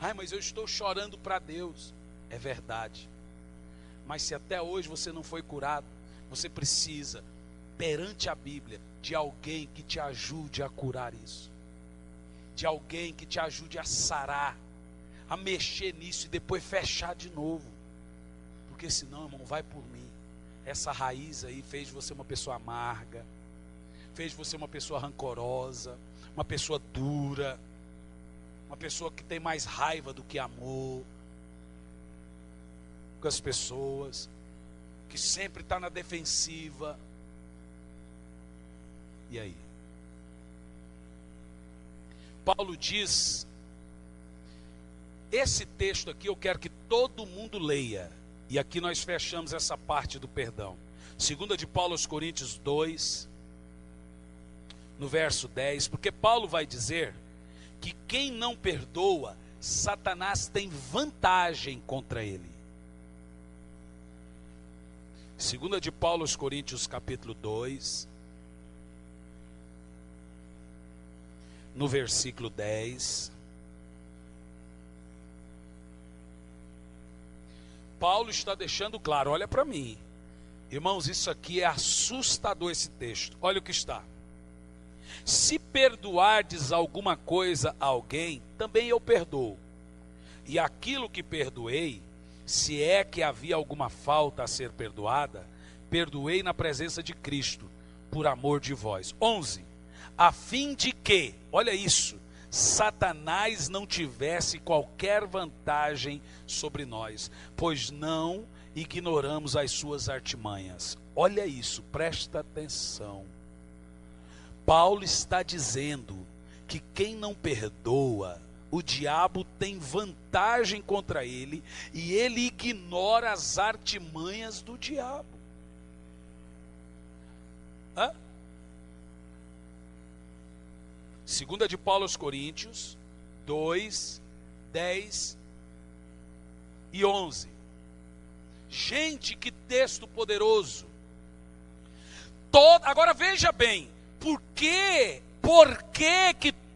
Ai, mas eu estou chorando para Deus. É verdade. Mas se até hoje você não foi curado, você precisa, perante a Bíblia, de alguém que te ajude a curar isso. De alguém que te ajude a sarar, a mexer nisso e depois fechar de novo. Porque senão, irmão, vai por mim. Essa raiz aí fez de você uma pessoa amarga, fez de você uma pessoa rancorosa, uma pessoa dura, uma pessoa que tem mais raiva do que amor com as pessoas, que sempre está na defensiva. E aí? Paulo diz, esse texto aqui eu quero que todo mundo leia, e aqui nós fechamos essa parte do perdão. 2 de Paulo aos Coríntios 2, no verso 10, porque Paulo vai dizer que quem não perdoa, Satanás tem vantagem contra ele. 2 de Paulo aos Coríntios capítulo 2, no versículo 10, Paulo está deixando claro, olha para mim, irmãos, isso aqui é assustador esse texto, olha o que está. Se perdoardes alguma coisa a alguém, também eu perdoo. E aquilo que perdoei, se é que havia alguma falta a ser perdoada, perdoei na presença de Cristo, por amor de vós. 11. A fim de que, olha isso, Satanás não tivesse qualquer vantagem sobre nós, pois não ignoramos as suas artimanhas. Olha isso, presta atenção. Paulo está dizendo que quem não perdoa, o diabo tem vantagem contra ele e ele ignora as artimanhas do diabo. Hã? 2 de Paulo aos Coríntios 2, 10 e 11. Gente, que texto poderoso. Agora veja bem, por que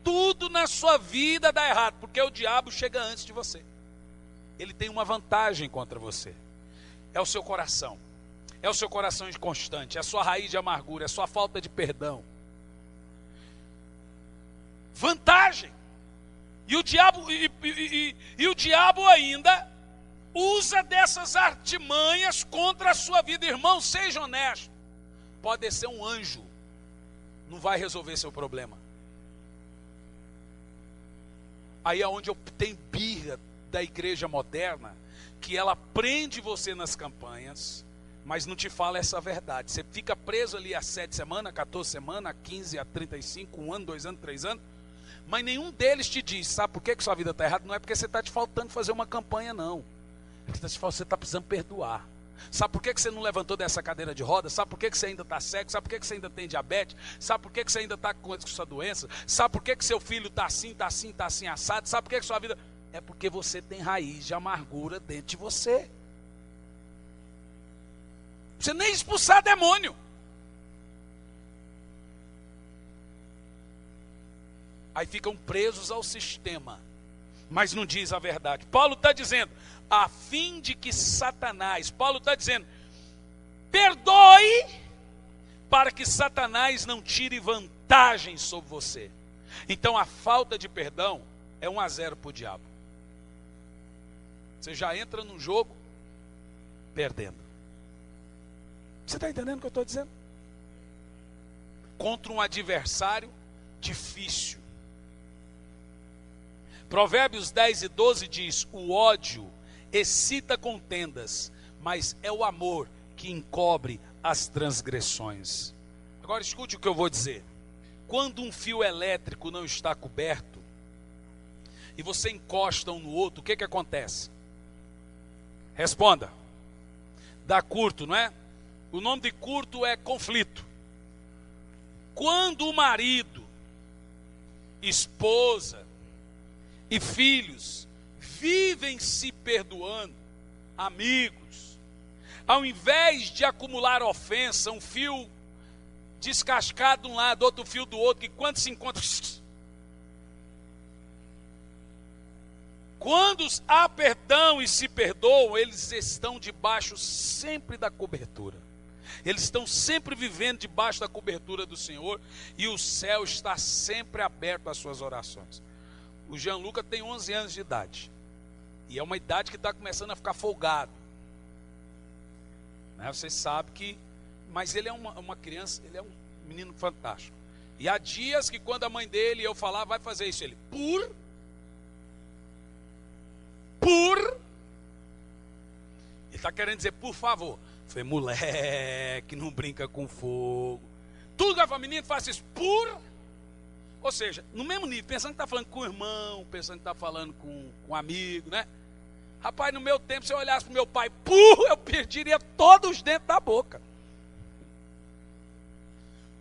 tudo na sua vida dá errado? Porque o diabo chega antes de você. Ele tem uma vantagem contra você. É o seu coração. É o seu coração inconstante, é a sua raiz de amargura, é a sua falta de perdão. Vantagem. E o diabo ainda usa dessas artimanhas contra a sua vida. Irmão, seja honesto. Pode ser um anjo, não vai resolver seu problema. Aí é onde eu tenho birra da igreja moderna, que ela prende você nas campanhas, mas não te fala essa verdade. Você fica preso ali há 7 semanas, 14 semanas, há 15, há 35, 1 ano, 2 anos, 3 anos, mas nenhum deles te diz, sabe por que sua vida está errada? Não é porque você está te faltando fazer uma campanha, não. É que você está precisando perdoar. Sabe por que você não levantou dessa cadeira de roda? Sabe por que você ainda está cego? Sabe por que você ainda tem diabetes? Sabe por que você ainda está com essa doença? Sabe por que seu filho está assim, assado? Sabe por que sua vida... É porque você tem raiz de amargura dentro de você. Você nem expulsar demônio. Aí ficam presos ao sistema, mas não diz a verdade. Paulo está dizendo, a fim de que Satanás, Paulo está dizendo, perdoe, para que Satanás não tire vantagem sobre você. Então a falta de perdão é 1-0 para o diabo. Você já entra no jogo perdendo. Você está entendendo o que eu estou dizendo? Contra um adversário difícil. Provérbios 10 e 12 diz, o ódio excita contendas, mas é o amor que encobre as transgressões. Agora escute o que eu vou dizer. Quando um fio elétrico não está coberto, e você encosta um no outro, o que acontece? Responda. Dá curto, não é? O nome de curto é conflito. Quando o marido, esposa e filhos vivem se perdoando, amigos, ao invés de acumular ofensa, um fio descascado de um lado, outro fio do outro, que quando se encontra, Quando há perdão e se perdoam, eles estão debaixo sempre da cobertura. Eles estão sempre vivendo debaixo da cobertura do Senhor, e o céu está sempre aberto às suas orações. O Gianluca tem 11 anos de idade, e é uma idade que está começando a ficar folgado, né? Vocês sabem que, mas ele é uma criança, ele é um menino fantástico. E há dias que quando a mãe dele, eu falar, vai fazer isso, ele, ele está querendo dizer, por favor. Eu falei, moleque, não brinca com fogo. Tudo que a menina faz isso, ou seja, no mesmo nível, pensando que está falando com o irmão, pensando que está falando com um amigo, né? Rapaz, no meu tempo, se eu olhasse para o meu pai, eu perderia todos os dentes da boca.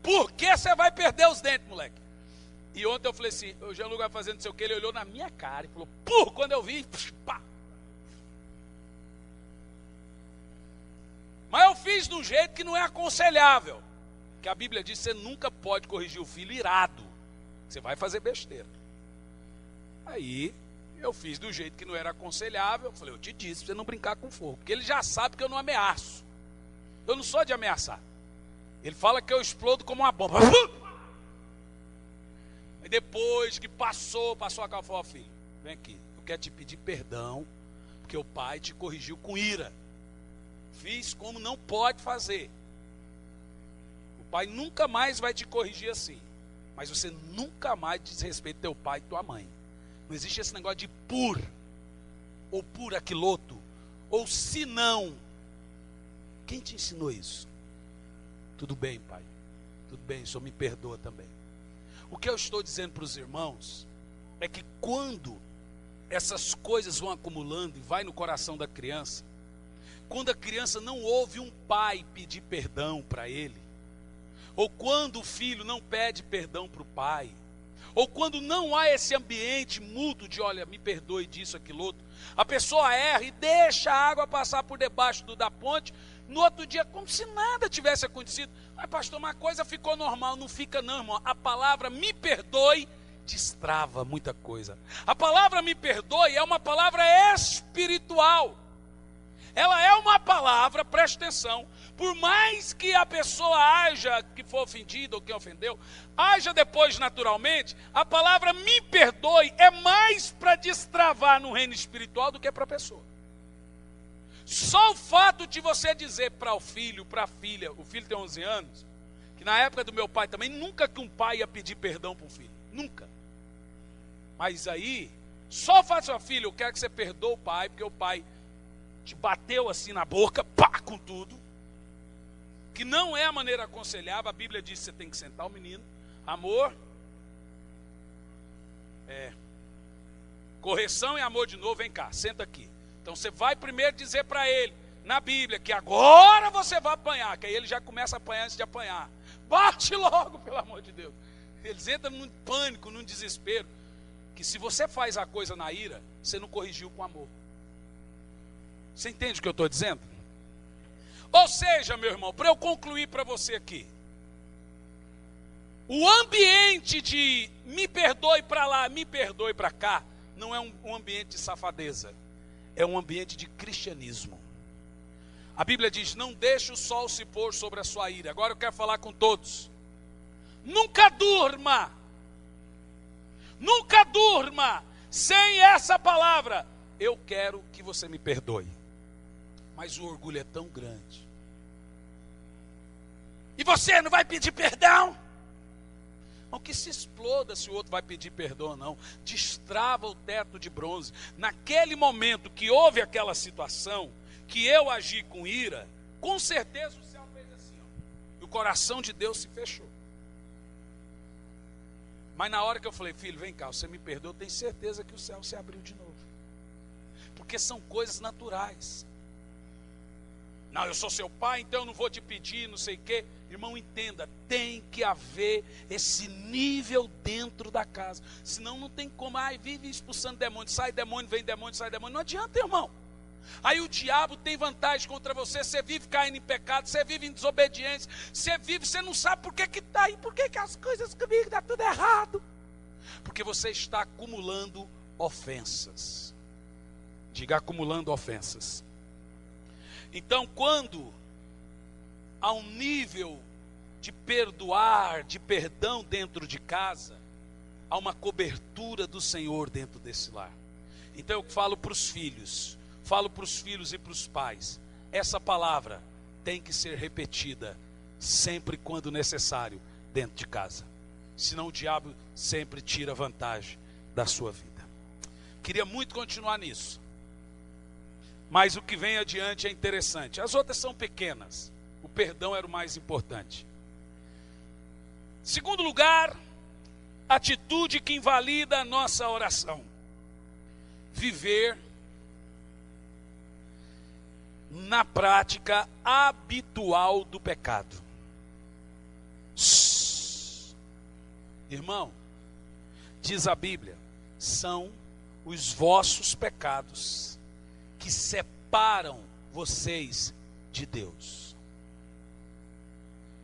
Por que você vai perder os dentes, moleque? E ontem eu falei assim, o Gianluca vai fazendo não sei o que, ele olhou na minha cara e falou, quando eu vi, pá. Mas eu fiz de um jeito que não é aconselhável. Que a Bíblia diz que você nunca pode corrigir o filho irado. Você vai fazer besteira. Aí, eu fiz do jeito que não era aconselhável. Eu falei, eu te disse pra você não brincar com fogo. Porque ele já sabe que eu não ameaço. Eu não sou de ameaçar. Ele fala que eu explodo como uma bomba. Aí depois que passou a calma, falou, filho, vem aqui, eu quero te pedir perdão, porque o pai te corrigiu com ira. Fiz como não pode fazer. O pai nunca mais vai te corrigir assim. Mas você nunca mais desrespeita teu pai e tua mãe. Não existe esse negócio de ou por aquiloto, ou se não. Quem te ensinou isso? Tudo bem, pai. Tudo bem, o senhor me perdoa também. O que eu estou dizendo para os irmãos é que quando essas coisas vão acumulando e vai no coração da criança, quando a criança não ouve um pai pedir perdão para ele, ou quando o filho não pede perdão para o pai, ou quando não há esse ambiente mútuo de, olha, me perdoe disso, aquilo outro, a pessoa erra e deixa a água passar por debaixo da ponte, no outro dia, como se nada tivesse acontecido. Mas pastor, uma coisa ficou normal. Não fica não, irmão. A palavra me perdoe destrava muita coisa. A palavra me perdoe é uma palavra espiritual. Ela é uma palavra, preste atenção, por mais que a pessoa haja, que for ofendida ou quem ofendeu, haja depois naturalmente, a palavra me perdoe é mais para destravar no reino espiritual do que para a pessoa. Só o fato de você dizer para o filho, para a filha, o filho tem 11 anos, que na época do meu pai também, nunca que um pai ia pedir perdão para um filho, nunca. Mas aí, só o fato de, filho, eu quero que você perdoe o pai, porque o pai te bateu assim na boca, pá, com tudo, que não é a maneira aconselhável. A Bíblia diz que você tem que sentar o menino, amor, correção e amor de novo, vem cá, senta aqui. Então você vai primeiro dizer para ele, na Bíblia, que agora você vai apanhar, que aí ele já começa a apanhar antes de apanhar. Bate logo, pelo amor de Deus. Eles entram num pânico, num desespero, que se você faz a coisa na ira, você não corrigiu com amor. Você entende o que eu estou dizendo? Ou seja, meu irmão, para eu concluir para você aqui, o ambiente de me perdoe para lá, me perdoe para cá, não é um ambiente de safadeza, é um ambiente de cristianismo. A Bíblia diz, não deixe o sol se pôr sobre a sua ira. Agora eu quero falar com todos. Nunca durma sem essa palavra. Eu quero que você me perdoe. Mas o orgulho é tão grande. E você não vai pedir perdão? Não, que se exploda se o outro vai pedir perdão ou não. Destrava o teto de bronze. Naquele momento que houve aquela situação, que eu agi com ira, com certeza o céu fez assim, ó, e o coração de Deus se fechou. Mas na hora que eu falei, filho, vem cá, você me perdoa, eu tenho certeza que o céu se abriu de novo. Porque são coisas naturais. Não, eu sou seu pai, então eu não vou te pedir, não sei o quê. Irmão, entenda, tem que haver esse nível dentro da casa. Senão não tem como, vive expulsando demônio, sai demônio, vem demônio, sai demônio. Não adianta, irmão. Aí o diabo tem vantagem contra você, você vive caindo em pecado, você vive em desobediência, você não sabe por que está aí, por que as coisas comigo estão tudo errado. Porque você está acumulando ofensas. Diga acumulando ofensas. Então, quando há um nível de perdoar, de perdão dentro de casa, há uma cobertura do Senhor dentro desse lar. Então eu falo para os filhos e para os pais, essa palavra tem que ser repetida sempre quando necessário dentro de casa. Senão o diabo sempre tira vantagem da sua vida. Queria muito continuar nisso, mas o que vem adiante é interessante. As outras são pequenas, o perdão era o mais importante. Segundo lugar, atitude que invalida a nossa oração: viver na prática habitual do pecado. Irmão, diz a Bíblia, são os vossos pecados que separam vocês de Deus.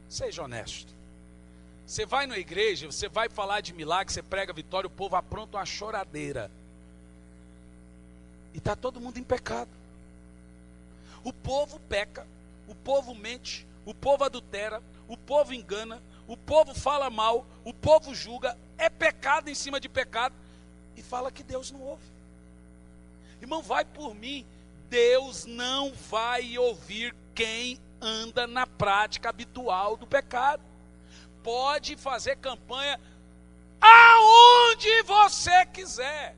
Seja honesto. Você vai na igreja, você vai falar de milagre, você prega vitória, o povo apronta uma choradeira. E está todo mundo em pecado. O povo peca, o povo mente, o povo adultera, o povo engana, o povo fala mal, o povo julga, é pecado em cima de pecado, e fala que Deus não ouve. Irmão, vai por mim, Deus não vai ouvir quem anda na prática habitual do pecado. Pode fazer campanha aonde você quiser.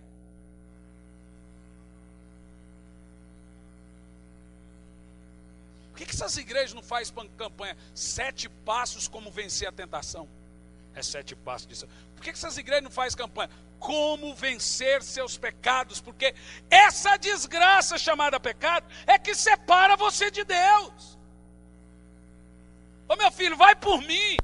Por que essas igrejas não fazem campanha 7 passos como vencer a tentação? É 7 passos disso. Por que essas igrejas não fazem campanha como vencer seus pecados? Porque essa desgraça chamada pecado é que separa você de Deus. Ô meu filho, vai por mim.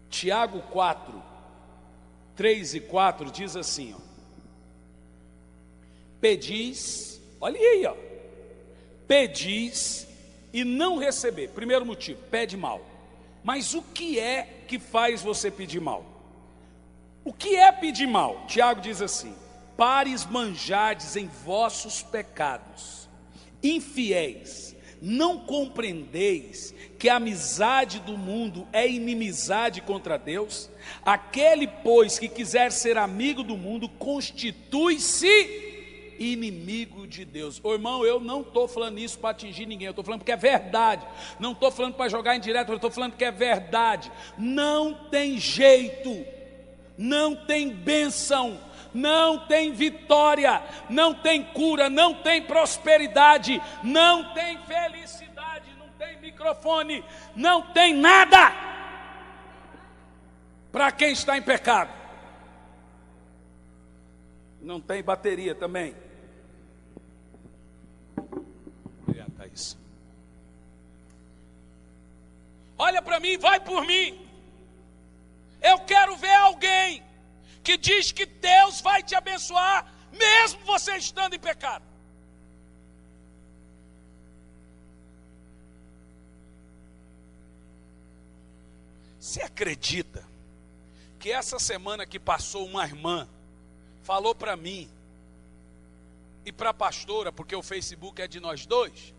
Tiago 4, 3 e 4 diz assim, ó, pedis, olha aí, ó, pedis e não receber. Primeiro motivo, pede mal. Mas o que é que faz você pedir mal? O que é pedir mal? Tiago diz assim, para esbanjardes em vossos pecados, infiéis, não compreendeis que a amizade do mundo é inimizade contra Deus? Aquele, pois, que quiser ser amigo do mundo, constitui-se inimigo de Deus. Ô irmão, eu não estou falando isso para atingir ninguém, eu estou falando porque é verdade. Não estou falando para jogar indireto, eu estou falando que é verdade. Não tem jeito, não tem bênção, não tem vitória, não tem cura, não tem prosperidade, não tem felicidade, não tem microfone, não tem nada para quem está em pecado. Não tem bateria também. Orienta isso. Olha para mim, vai por mim. Eu quero ver alguém que diz que Deus vai te abençoar, mesmo você estando em pecado. Você acredita que essa semana que passou uma irmã falou para mim e para a pastora, porque o Facebook é de nós dois,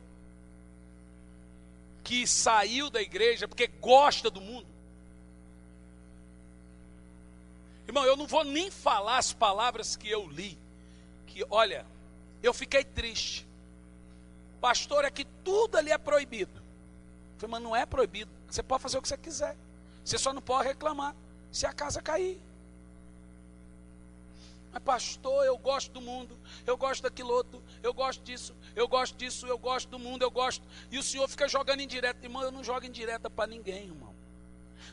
que saiu da igreja porque gosta do mundo? Irmão, eu não vou nem falar as palavras que eu li, que olha, eu fiquei triste. Pastor, é que tudo ali é proibido. Eu falei, mas não é proibido, você pode fazer o que você quiser, você só não pode reclamar se a casa cair. Mas pastor, eu gosto do mundo, eu gosto daquilo outro, eu gosto disso, eu gosto disso, eu gosto do mundo, eu gosto. E o senhor fica jogando indireta. Irmão, eu não jogo indireta para ninguém, irmão.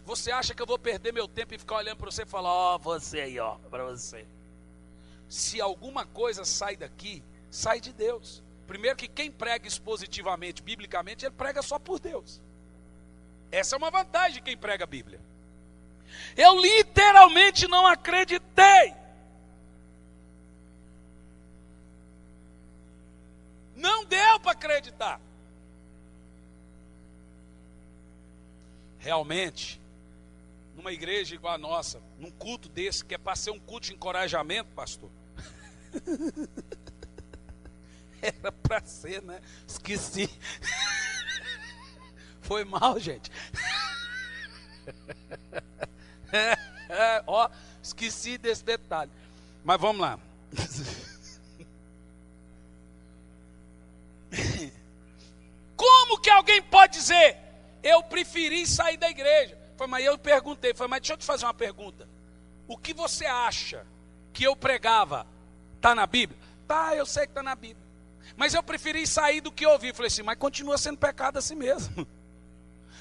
Você acha que eu vou perder meu tempo e ficar olhando para você e falar, ó, você aí, ó, para você. Se alguma coisa sai daqui, sai de Deus. Primeiro que quem prega expositivamente, biblicamente, ele prega só por Deus. Essa é uma vantagem de quem prega a Bíblia. Eu literalmente não acreditei. Não deu para acreditar. Realmente, numa igreja igual a nossa, num culto desse, que é para ser um culto de encorajamento, pastor. Era para ser, né? Esqueci. Foi mal, gente. Ó, esqueci desse detalhe. Mas vamos lá. Como que alguém pode dizer, eu preferi sair da igreja? Mas eu perguntei, mas deixa eu te fazer uma pergunta. O que você acha que eu pregava, está na Bíblia? Tá, eu sei que está na Bíblia. Mas eu preferi sair do que ouvir. Falei assim, mas continua sendo pecado assim mesmo.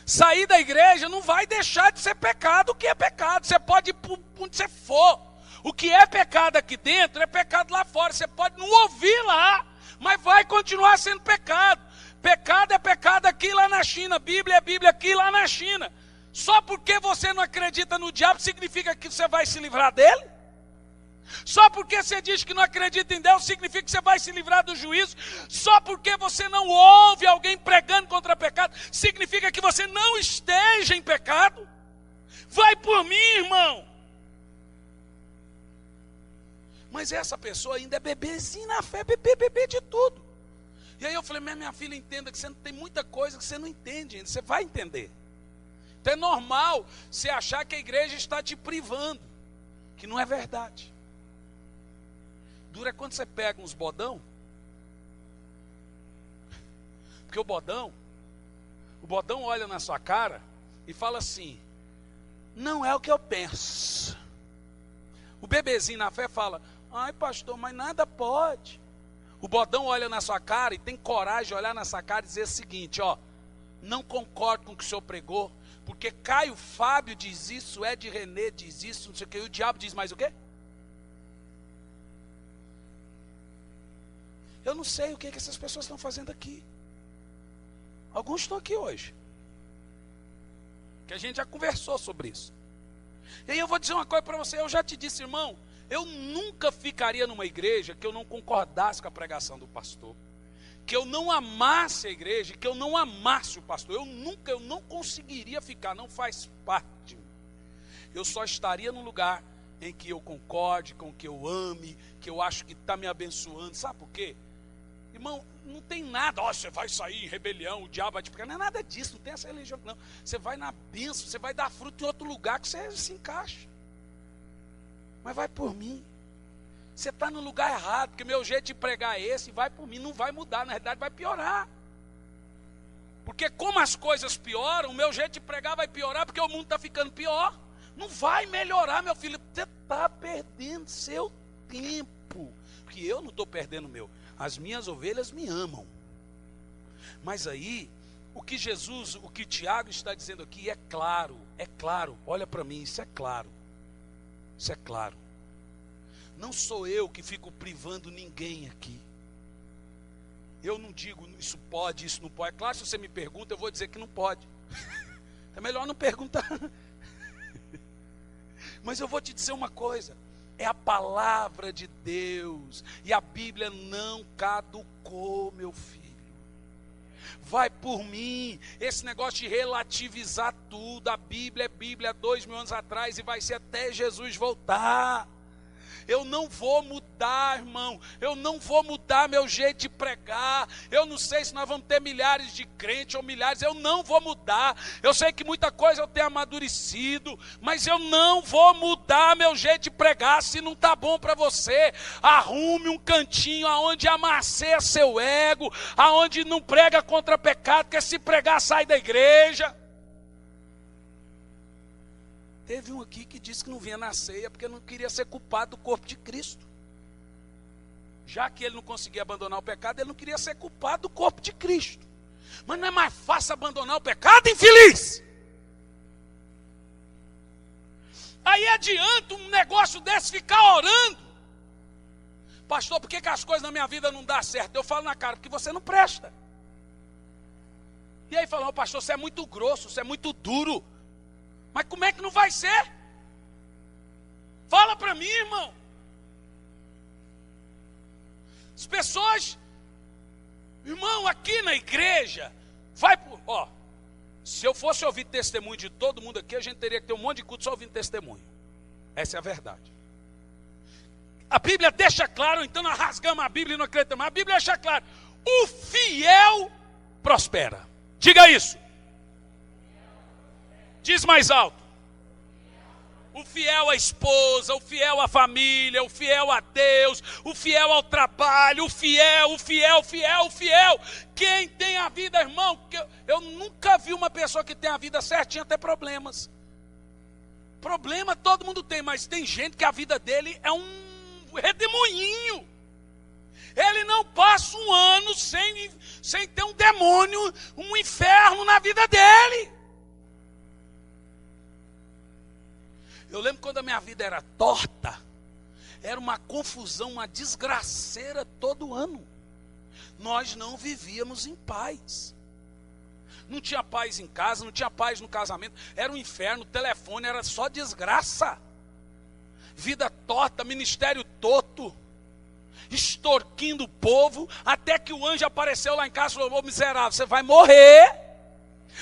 Sair da igreja não vai deixar de ser pecado. O que é pecado? Você pode ir para onde você for. O que é pecado aqui dentro é pecado lá fora. Você pode não ouvir lá, mas vai continuar sendo pecado. Pecado é pecado aqui e lá na China. Bíblia é Bíblia aqui e lá na China. Só porque você não acredita no diabo significa que você vai se livrar dele? Só porque você diz que não acredita em Deus significa que você vai se livrar do juízo? Só porque você não ouve alguém pregando contra pecado significa que você não esteja em pecado? Vai por mim, irmão. Mas essa pessoa ainda é bebezinho na fé, bebê de tudo. E aí eu falei, minha filha, entenda que você não tem muita coisa que você não entende ainda, você vai entender. Então é normal você achar que a igreja está te privando, que não é verdade. Dura é quando você pega uns bodão, porque o bodão olha na sua cara e fala assim, não é o que eu penso. O bebezinho na fé fala, ai pastor, mas nada pode. O bodão olha na sua cara e tem coragem de olhar na sua cara e dizer o seguinte, ó, não concordo com o que o senhor pregou, porque Caio Fábio diz isso, Ed René diz isso, não sei o que, e o diabo diz mais o quê? Eu não sei o que essas pessoas estão fazendo aqui. Alguns estão aqui hoje, que a gente já conversou sobre isso. E aí eu vou dizer uma coisa para você, eu já te disse, irmão, eu nunca ficaria numa igreja que eu não concordasse com a pregação do pastor, que eu não amasse a igreja, que eu não amasse o pastor. Eu não conseguiria ficar, não faz parte de mim. Eu só estaria num lugar em que eu concorde, com que eu ame, que eu acho que está me abençoando. Sabe por quê? Irmão, não tem nada, ó, você vai sair em rebelião, o diabo vai te pegar. Não é nada disso, não tem essa religião, não. Você vai na bênção, você vai dar fruto em outro lugar que você se encaixa. Mas vai por mim. Você está no lugar errado, porque meu jeito de pregar é esse, vai por mim, não vai mudar, na verdade vai piorar. Porque como as coisas pioram, o meu jeito de pregar vai piorar, porque o mundo está ficando pior. Não vai melhorar, meu filho, você está perdendo seu tempo. Porque eu não estou perdendo o meu. As minhas ovelhas me amam. Mas aí, o que Tiago está dizendo aqui é claro, olha para mim, isso é claro. Isso é claro. Não sou eu que fico privando ninguém aqui. Eu não digo isso pode, isso não pode. É claro, se você me pergunta, eu vou dizer que não pode. É melhor não perguntar. Mas eu vou te dizer uma coisa. É a palavra de Deus. E a Bíblia não caducou, meu filho. Vai por mim. Esse negócio de relativizar tudo. A Bíblia é Bíblia 2000 anos atrás e vai ser até Jesus voltar. Eu não vou mudar, irmão. Eu não vou mudar meu jeito de pregar. Eu não sei se nós vamos ter milhares de crentes ou milhares. Eu não vou mudar. Eu sei que muita coisa eu tenho amadurecido, mas eu não vou mudar meu jeito de pregar. Se não está bom para você, arrume um cantinho aonde amasseia seu ego, aonde não prega contra pecado, porque se pregar sai da igreja. Teve um aqui que disse que não vinha na ceia porque não queria ser culpado do corpo de Cristo. Já que ele não conseguia abandonar o pecado, ele não queria ser culpado do corpo de Cristo. Mas não é mais fácil abandonar o pecado, infeliz? Aí adianta um negócio desse ficar orando. Pastor, por que as coisas na minha vida não dão certo? Eu falo na cara, porque você não presta. E aí falou, pastor, você é muito grosso, você é muito duro. Mas como é que não vai ser? Fala para mim, irmão. As pessoas, irmão, aqui na igreja, vai por, se eu fosse ouvir testemunho de todo mundo aqui, a gente teria que ter um monte de culto só ouvindo testemunho. Essa é a verdade. A Bíblia deixa claro, então nós rasgamos a Bíblia e não acreditamos. A Bíblia deixa claro, o fiel prospera. Diga isso. Diz mais alto. O fiel à esposa, o fiel à família, o fiel a Deus, o fiel ao trabalho, o fiel. Quem tem a vida, irmão, eu nunca vi uma pessoa que tem a vida certinha ter problemas. Problema todo mundo tem, mas tem gente que a vida dele é um redemoinho. Ele não passa um ano sem ter um demônio, um inferno na vida dele. Eu lembro quando a minha vida era torta, era uma confusão, uma desgraceira todo ano. Nós não vivíamos em paz. Não tinha paz em casa, não tinha paz no casamento, era um inferno, o telefone era só desgraça. Vida torta, ministério torto, extorquindo o povo, até que o anjo apareceu lá em casa e falou: ô miserável, você vai morrer.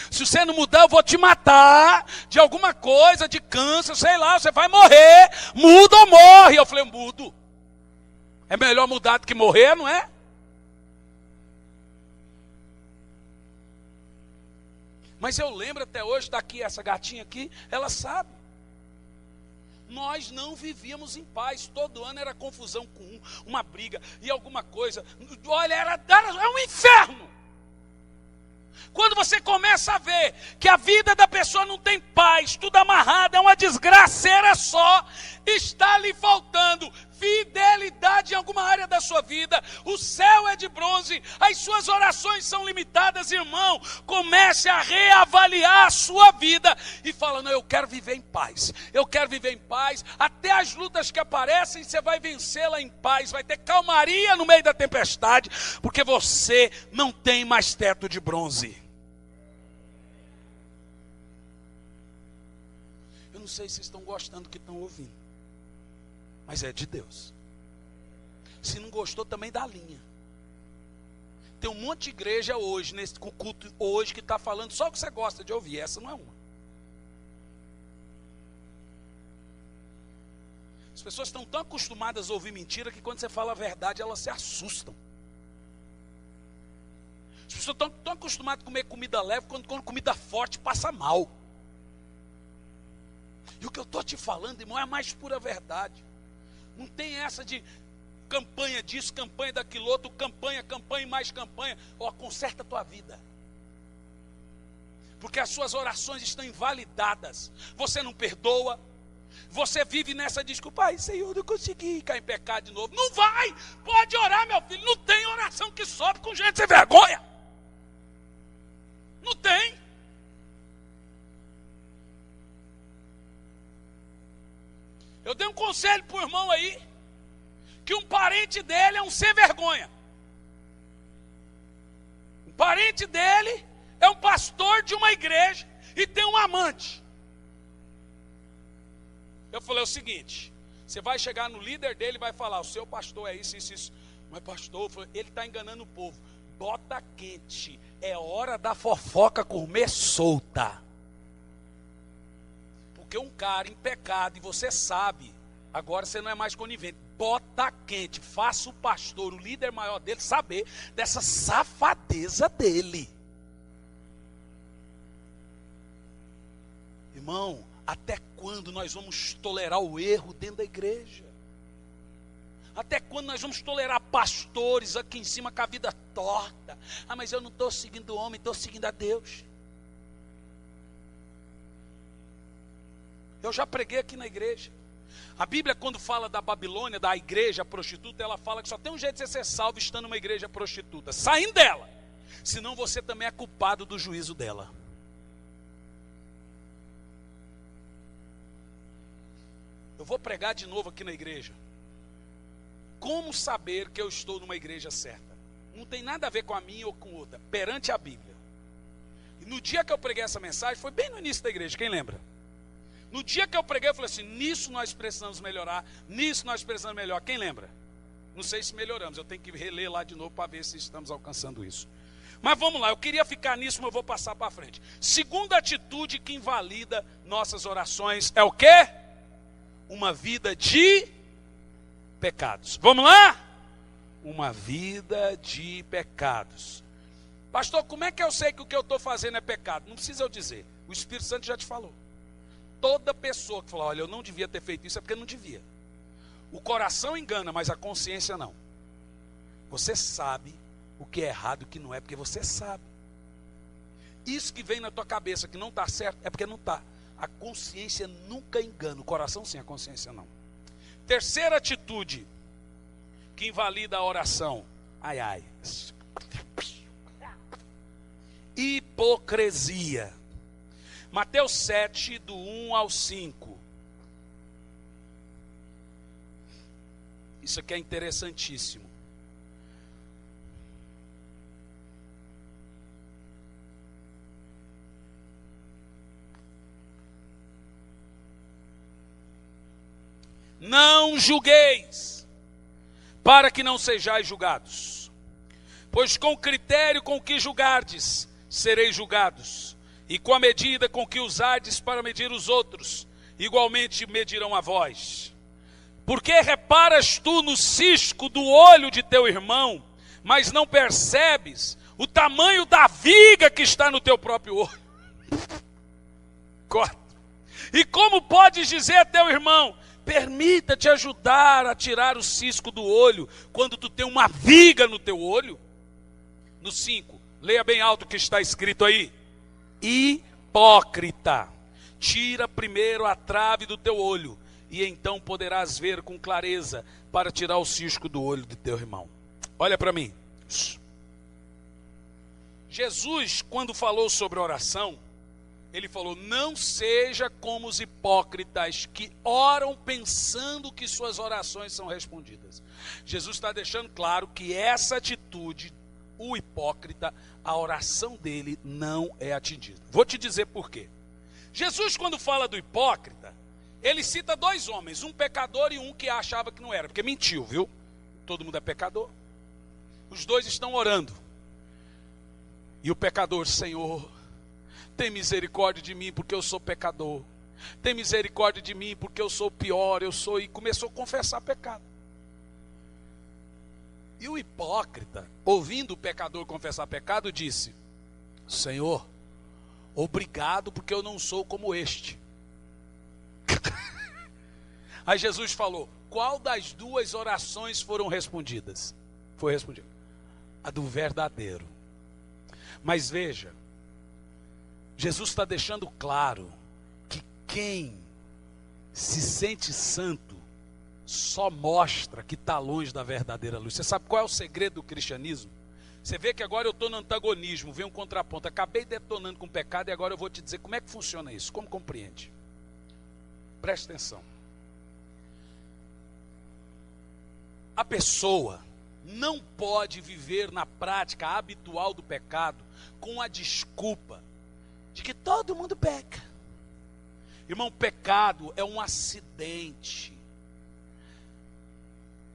Se você não mudar, eu vou te matar de alguma coisa, de câncer, sei lá, você vai morrer. Muda ou morre? Eu falei: mudo. É melhor mudar do que morrer, não é? Mas eu lembro até hoje, daqui essa gatinha aqui, ela sabe. Nós não vivíamos em paz, todo ano era confusão com uma briga e alguma coisa. Olha, era um inferno. Quando você começa a ver que a vida da pessoa não tem paz, tudo amarrado, é uma desgraceira só, está lhe faltando fidelidade em alguma área da sua vida. O céu é de bronze, as suas orações são limitadas, irmão. Comece a reavaliar a sua vida e fala: não, eu quero viver em paz. Eu quero viver em paz. Até as lutas que aparecem, você vai vencê-la em paz. Vai ter calmaria no meio da tempestade, porque você não tem mais teto de bronze. Eu não sei se estão gostando do que estão ouvindo, mas é de Deus. Se não gostou, também dá linha. Tem um monte de igreja hoje, nesse culto hoje, que está falando só o que você gosta de ouvir. Essa não é uma. As pessoas estão tão acostumadas a ouvir mentira que quando você fala a verdade, elas se assustam. As pessoas estão tão acostumadas a comer comida leve, quando comida forte passa mal. E o que eu estou te falando, irmão, é a mais pura verdade. Não tem essa de campanha disso, campanha daquilo outro, campanha e mais campanha. Conserta a tua vida. Porque as suas orações estão invalidadas. Você não perdoa. Você vive nessa desculpa: ai, Senhor, eu não consegui cair em pecado de novo. Não vai, pode orar, meu filho. Não tem oração que sobe com gente sem vergonha. Não tem. Eu dei um conselho para o irmão aí, que um parente dele é um sem vergonha. Um parente dele é um pastor de uma igreja e tem um amante. Eu falei o seguinte: você vai chegar no líder dele e vai falar: o seu pastor é isso, isso, isso. Mas pastor, ele está enganando o povo. Bota quente, é hora da fofoca comer solta. Porque um cara em pecado, e você sabe, agora você não é mais conivente. Bota quente, faça o pastor, o líder maior dele, saber dessa safadeza dele. Irmão, até quando nós vamos tolerar o erro dentro da igreja? Até quando nós vamos tolerar pastores aqui em cima com a vida torta? Ah, mas eu não estou seguindo o homem, estou seguindo a Deus. Eu já preguei aqui na igreja. A Bíblia, quando fala da Babilônia, da igreja prostituta, ela fala que só tem um jeito de você ser salvo estando numa igreja prostituta: saindo dela. Senão você também é culpado do juízo dela. Eu vou pregar de novo aqui na igreja. Como saber que eu estou numa igreja certa? Não tem nada a ver com a minha ou com outra. Perante a Bíblia. E no dia que eu preguei essa mensagem, foi bem no início da igreja, quem lembra? No dia que eu preguei, eu falei assim, nisso nós precisamos melhorar, nisso nós precisamos melhorar. Quem lembra? Não sei se melhoramos, eu tenho que reler lá de novo para ver se estamos alcançando isso. Mas vamos lá, eu queria ficar nisso, mas eu vou passar para frente. Segunda atitude que invalida nossas orações é o quê? Uma vida de pecados. Vamos lá? Uma vida de pecados. Pastor, como é que eu sei que o que eu estou fazendo é pecado? Não precisa eu dizer, o Espírito Santo já te falou. Toda pessoa que fala, olha, eu não devia ter feito isso, é porque não devia. O coração engana, mas a consciência não. Você sabe o que é errado e o que não é, porque você sabe. Isso que vem na tua cabeça que não está certo, é porque não está. A consciência nunca engana, o coração sim, a consciência não. Terceira atitude que invalida a oração. Ai, ai. Hipocrisia. Mateus 7, do 1 ao 5. Isso aqui é interessantíssimo. Não julgueis, para que não sejais julgados. Pois com o critério com que julgardes, sereis julgados. E com a medida com que usardes para medir os outros, igualmente medirão a vós. Porque reparas tu no cisco do olho de teu irmão, mas não percebes o tamanho da viga que está no teu próprio olho. Corta. E como podes dizer a teu irmão, permita-te ajudar a tirar o cisco do olho, quando tu tem uma viga no teu olho? No 5, leia bem alto o que está escrito aí. Hipócrita, tira primeiro a trave do teu olho, e então poderás ver com clareza para tirar o cisco do olho de teu irmão. Olha para mim. Jesus, quando falou sobre oração, ele falou, não seja como os hipócritas que oram pensando que suas orações são respondidas. Jesus está deixando claro que essa atitude, o hipócrita, a oração dele não é atendida. Vou te dizer por quê. Jesus, quando fala do hipócrita, ele cita dois homens, um pecador e um que achava que não era, porque mentiu, viu? Todo mundo é pecador. Os dois estão orando. E o pecador, Senhor, tem misericórdia de mim porque eu sou pecador. Tem misericórdia de mim porque eu sou pior, e começou a confessar pecado. E o hipócrita, ouvindo o pecador confessar pecado, disse, Senhor, obrigado porque eu não sou como este. Aí Jesus falou, qual das duas orações foram respondidas? Foi respondida a do verdadeiro. Mas veja, Jesus está deixando claro que quem se sente santo só mostra que está longe da verdadeira luz. Você sabe qual é o segredo do cristianismo? Você vê que agora eu estou no antagonismo, vem um contraponto. Acabei detonando com o pecado e agora eu vou te dizer como é que funciona isso. Como compreende? Preste atenção. A pessoa não pode viver na prática habitual do pecado com a desculpa de que todo mundo peca. Irmão, pecado é um acidente.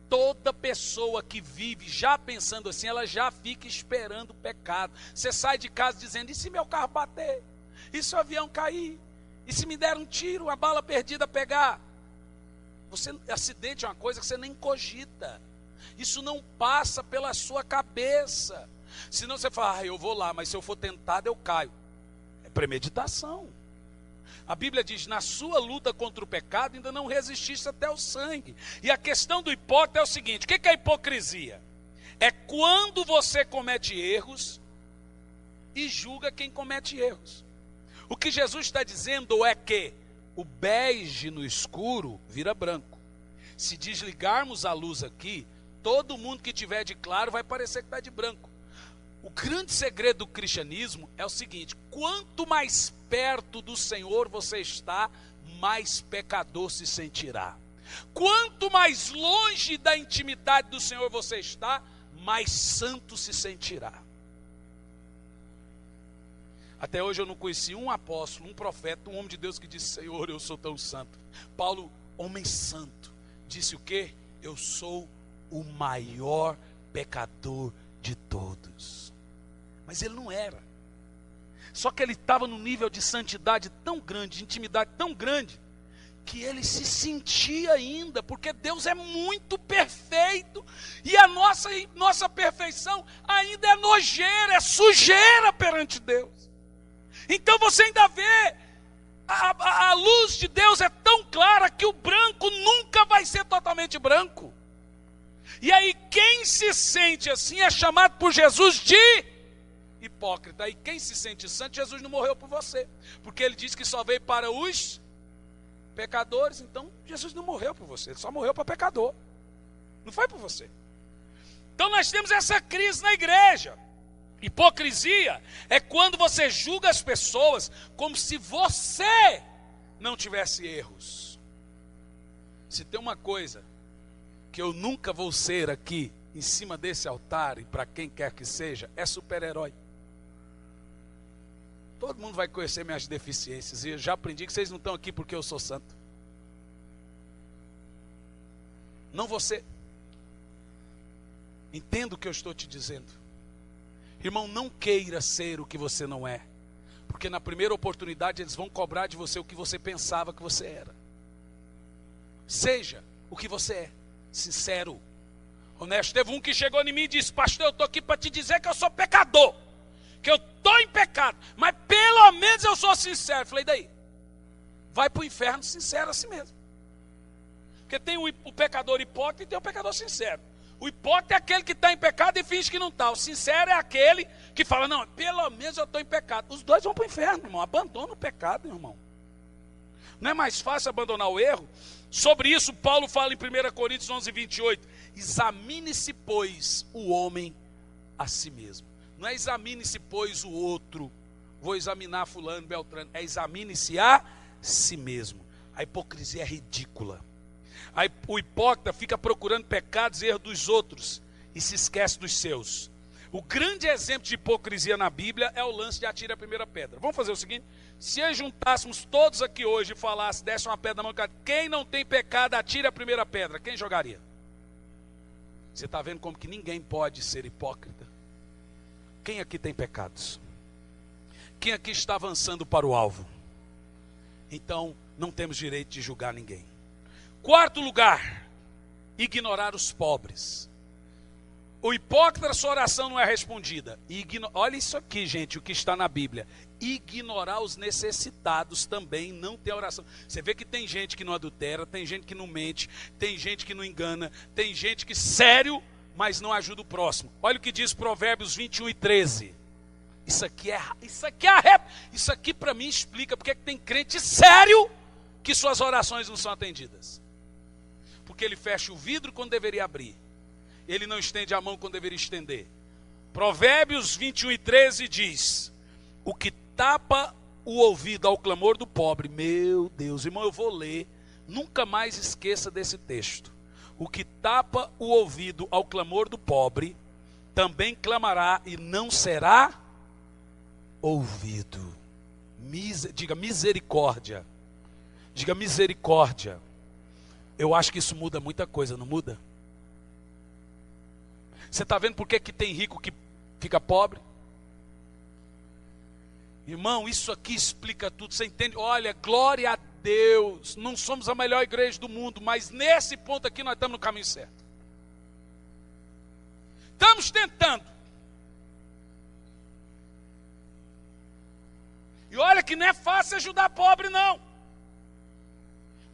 Toda pessoa que vive já pensando assim, ela já fica esperando o pecado. Você sai de casa dizendo, e se meu carro bater? E se o avião cair? E se me der um tiro, uma bala perdida pegar? Acidente é uma coisa que você nem cogita. Isso não passa pela sua cabeça. Senão você fala, eu vou lá, mas se eu for tentado eu caio. É premeditação. A Bíblia diz, na sua luta contra o pecado ainda não resististe até o sangue. E a questão do hipócrita é o seguinte, o que é a hipocrisia? É quando você comete erros e julga quem comete erros. O que Jesus está dizendo é que o bege no escuro vira branco. Se desligarmos a luz aqui, todo mundo que tiver de claro vai parecer que está de branco. O grande segredo do cristianismo é o seguinte, quanto mais perto do Senhor você está, mais pecador se sentirá. Quanto mais longe da intimidade do Senhor você está, mais santo se sentirá. Até hoje eu não conheci um apóstolo, um profeta, um homem de Deus que disse: Senhor, eu sou tão santo. Paulo, homem santo, disse o quê? Eu sou o maior pecador de todos. Mas ele não era. Só que ele estava num nível de santidade tão grande, de intimidade tão grande, que ele se sentia ainda, porque Deus é muito perfeito, e a nossa perfeição ainda é nojeira, é sujeira perante Deus. Então você ainda vê, a luz de Deus é tão clara que o branco nunca vai ser totalmente branco. E aí quem se sente assim é chamado por Jesus de hipócrita. E quem se sente santo, Jesus não morreu por você, porque ele disse que só veio para os pecadores. Então Jesus não morreu por você, ele só morreu para pecador, não foi por você. Então nós temos essa crise na igreja. Hipocrisia é quando você julga as pessoas como se você não tivesse erros. Se tem uma coisa que eu nunca vou ser aqui em cima desse altar, e para quem quer que seja, é super-herói. Todo mundo vai conhecer minhas deficiências, e eu já aprendi que vocês não estão aqui porque eu sou santo. Não você. Entenda o que eu estou te dizendo. Irmão, não queira ser o que você não é, porque na primeira oportunidade eles vão cobrar de você o que você pensava que você era. Seja o que você é, sincero, honesto. Teve um que chegou em mim e disse: pastor, eu estou aqui para te dizer que eu sou pecador, que eu estou em pecado, mas pelo menos eu sou sincero. Eu falei: daí? Vai para o inferno sincero assim mesmo. Porque tem o pecador hipócrita e tem o pecador sincero. O hipócrita é aquele que está em pecado e finge que não está. O sincero é aquele que fala: não, pelo menos eu estou em pecado. Os dois vão para o inferno, irmão. Abandona o pecado, irmão. Não é mais fácil abandonar o erro? Sobre isso Paulo fala em 1 Coríntios 11, 28. Examine-se, pois, o homem a si mesmo. Não é examine-se, pois, o outro. Vou examinar fulano, beltrano. É examine-se a si mesmo. A hipocrisia é ridícula. O hipócrita fica procurando pecados e erros dos outros e se esquece dos seus. O grande exemplo de hipocrisia na Bíblia é o lance de atire a primeira pedra. Vamos fazer o seguinte: se juntássemos todos aqui hoje e falasse, desse uma pedra na mão, quem não tem pecado, atire a primeira pedra. Quem jogaria? Você está vendo como que ninguém pode ser hipócrita? Quem aqui tem pecados? Quem aqui está avançando para o alvo? Então não temos direito de julgar ninguém. Quarto lugar, ignorar os pobres. O hipócrita, sua oração não é respondida. Olha isso aqui, gente, o que está na Bíblia. Ignorar os necessitados também não tem oração. Você vê que tem gente que não adultera, tem gente que não mente, tem gente que não engana, tem gente que sério, mas não ajuda o próximo. Olha o que diz Provérbios 21 e 13. Isso aqui para mim explica porque tem crente sério que suas orações não são atendidas. Porque ele fecha o vidro quando deveria abrir. Ele não estende a mão quando deveria estender. Provérbios 21 e 13 diz: o que tapa o ouvido ao clamor do pobre. Meu Deus, irmão, eu vou ler. Nunca mais esqueça desse texto. O que tapa o ouvido ao clamor do pobre, também clamará e não será ouvido. Diga misericórdia. Diga misericórdia. Eu acho que isso muda muita coisa, não muda? Você está vendo por que tem rico que fica pobre? Irmão, isso aqui explica tudo, você entende? Olha, glória a Deus, não somos a melhor igreja do mundo, mas nesse ponto aqui nós estamos no caminho certo. Estamos tentando. E olha que não é fácil ajudar pobre, não.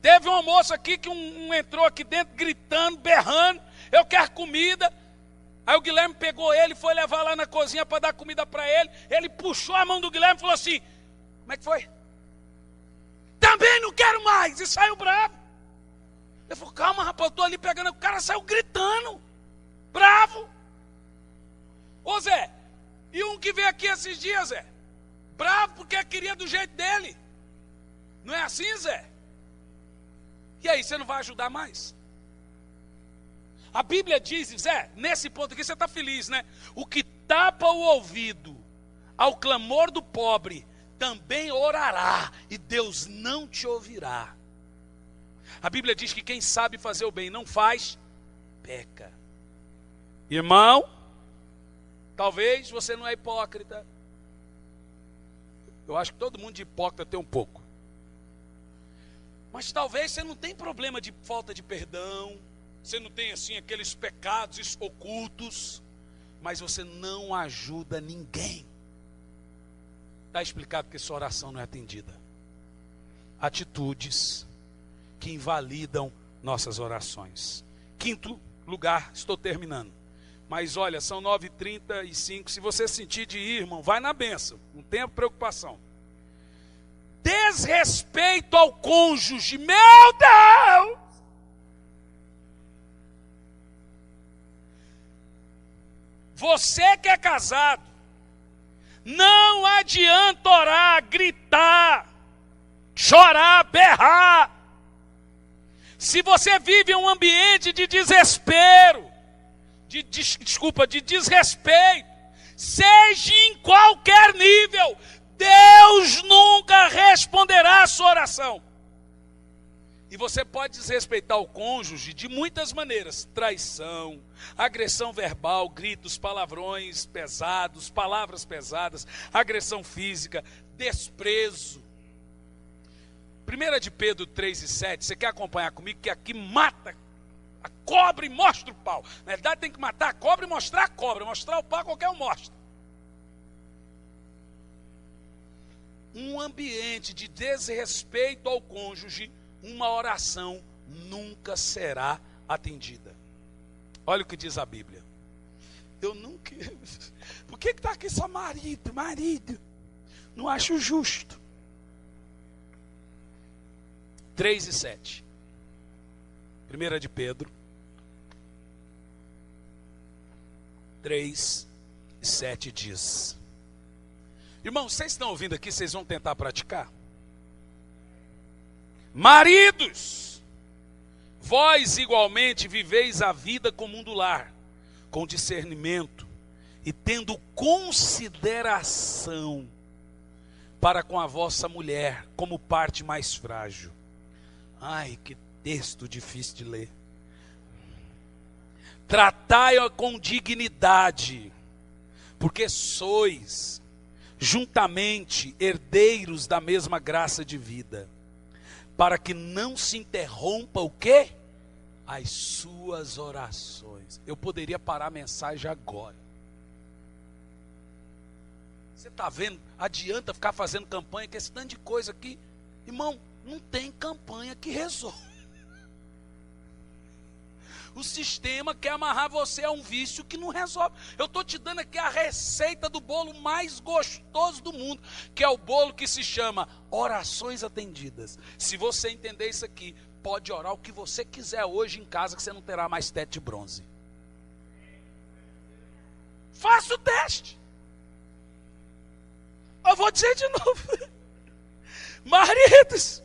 Teve uma moça aqui que entrou aqui dentro gritando, berrando: eu quero comida. Aí o Guilherme pegou ele e foi levar lá na cozinha para dar comida para ele. Ele puxou a mão do Guilherme e falou assim: como é que foi? Também não quero mais. E saiu bravo. Ele falou: calma, rapaz, eu estou ali pegando. O cara saiu gritando, bravo. Ô Zé, e um que veio aqui esses dias, Zé, bravo porque queria do jeito dele. Não é assim, Zé? E aí, você não vai ajudar mais? A Bíblia diz, Zé, nesse ponto aqui você está feliz, né? O que tapa o ouvido ao clamor do pobre, também orará, e Deus não te ouvirá. A Bíblia diz que quem sabe fazer o bem e não faz, peca. Irmão, talvez você não é hipócrita. Eu acho que todo mundo de hipócrita tem um pouco. Mas talvez você não tenha problema de falta de perdão, você não tem assim aqueles pecados ocultos, mas você não ajuda ninguém. Está explicado que sua oração não é atendida. Atitudes que invalidam nossas orações. Quinto lugar, estou terminando. Mas olha, são 9h35, se você sentir de ir, irmão, vai na bênção, não tenha preocupação. Desrespeito ao cônjuge, meu Deus! Você que é casado, não adianta orar, gritar, chorar, berrar. Se você vive em um ambiente de desespero, de desrespeito, seja em qualquer nível, Deus nunca responderá a sua oração. E você pode desrespeitar o cônjuge de muitas maneiras: traição, agressão verbal, gritos, palavrões pesados, palavras pesadas, agressão física, desprezo. 1 de Pedro 3:7, você quer acompanhar comigo? Que aqui mata a cobra e mostra o pau. Na verdade tem que matar a cobra e mostrar a cobra, mostrar o pau qualquer um mostra. Um ambiente de desrespeito ao cônjuge, uma oração nunca será atendida. Olha o que diz a Bíblia. Eu nunca... Por que está aqui só marido? Não acho justo. 3:7. 1 de Pedro 3:7 diz: irmãos, vocês estão ouvindo aqui? Vocês vão tentar praticar? Maridos, vós igualmente viveis a vida comum do lar, com discernimento e tendo consideração para com a vossa mulher, como parte mais frágil. Ai, que texto difícil de ler. Tratai-a com dignidade, porque sois juntamente herdeiros da mesma graça de vida, para que não se interrompa o quê? As suas orações. Eu poderia parar a mensagem agora. Você está vendo? Adianta ficar fazendo campanha, que esse tanto de coisa aqui, irmão, não tem campanha que resolve. O sistema quer amarrar você a um vício que não resolve. Eu estou te dando aqui a receita do bolo mais gostoso do mundo, que é o bolo que se chama orações atendidas. Se você entender isso aqui, pode orar o que você quiser hoje em casa, que você não terá mais teto de bronze. Faça o teste. Eu vou dizer de novo. Maridos,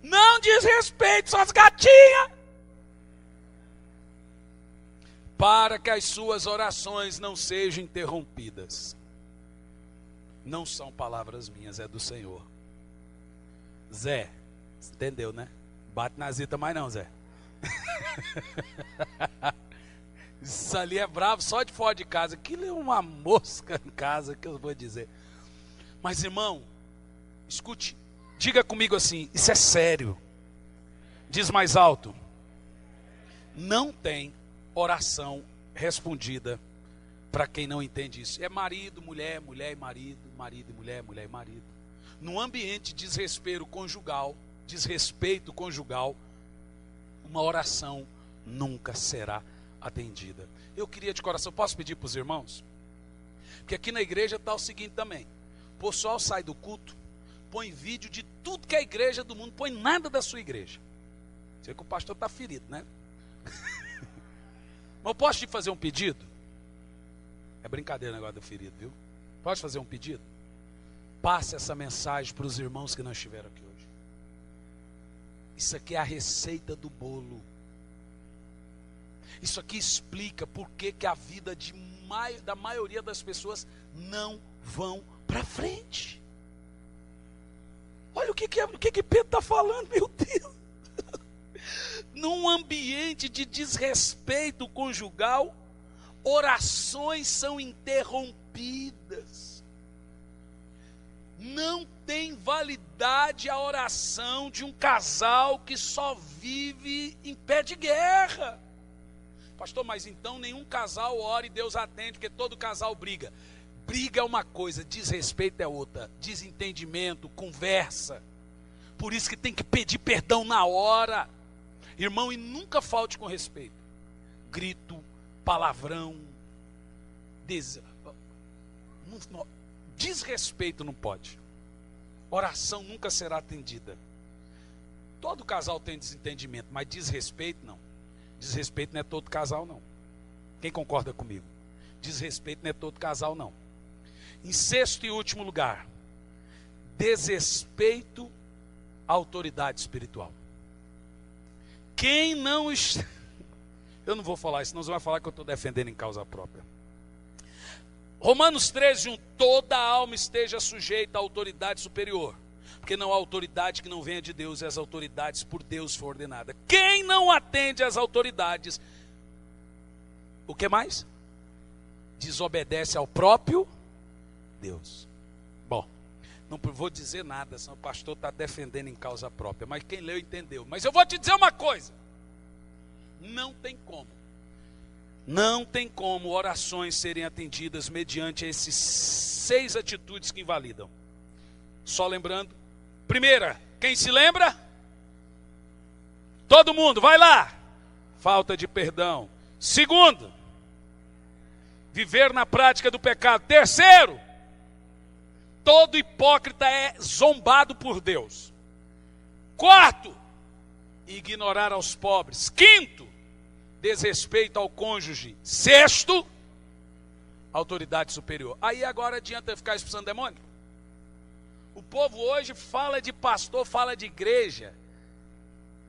não desrespeite suas gatinhas, para que as suas orações não sejam interrompidas. Não são palavras minhas, é do Senhor. Zé, entendeu, né? Bate na zita mais não, Zé. Isso ali é bravo só de fora de casa. Aquilo é uma mosca em casa, que eu vou dizer. Mas irmão, escute, diga comigo assim, isso é sério. Diz mais alto. Não tem oração respondida para quem não entende isso. É marido, mulher, mulher e marido, marido e mulher, mulher e marido. Num ambiente de desrespeito conjugal, uma oração nunca será atendida. Eu queria de coração, posso pedir para os irmãos? Porque aqui na igreja está o seguinte também. O pessoal sai do culto, põe vídeo de tudo que é igreja do mundo, põe nada da sua igreja. Sei que o pastor está ferido, né? Mas eu posso te fazer um pedido? É brincadeira o negócio do ferido, viu? Posso fazer um pedido? Passe essa mensagem para os irmãos que não estiveram aqui hoje. Isso aqui é a receita do bolo. Isso aqui explica por que a vida da maioria das pessoas não vão para frente. Olha o que Pedro está falando, meu Deus. Num ambiente de desrespeito conjugal, orações são interrompidas. Não tem validade a oração de um casal que só vive em pé de guerra. Pastor, mas então nenhum casal ora e Deus atende, porque todo casal briga. Briga é uma coisa, desrespeito é outra. Desentendimento, conversa. Por isso que tem que pedir perdão na hora. Irmão, e nunca falte com respeito. Grito, palavrão, desrespeito não pode. Oração nunca será atendida. Todo casal tem desentendimento, mas desrespeito não. Desrespeito não é todo casal não. Quem concorda comigo? Desrespeito não é todo casal não. Em sexto e último lugar, desrespeito à autoridade espiritual. Quem não... Eu não vou falar isso, senão você vai falar que eu estou defendendo em causa própria. Romanos 13:1, toda alma esteja sujeita à autoridade superior, porque não há autoridade que não venha de Deus, e as autoridades por Deus foi ordenada. Quem não atende às autoridades, o que mais? Desobedece ao próprio Deus. Bom, não vou dizer nada, senão o pastor está defendendo em causa própria, mas quem leu entendeu. Mas eu vou te dizer uma coisa, não tem como orações serem atendidas mediante esses 6 atitudes que invalidam. Só lembrando, primeira, quem se lembra? Todo mundo, vai lá. Falta de perdão. Segundo, viver na prática do pecado. Terceiro, todo hipócrita é zombado por Deus. Quarto, ignorar aos pobres. Quinto, desrespeito ao cônjuge. Sexto, autoridade superior. Aí agora adianta ficar expulsando demônio? O povo hoje fala de pastor, fala de igreja,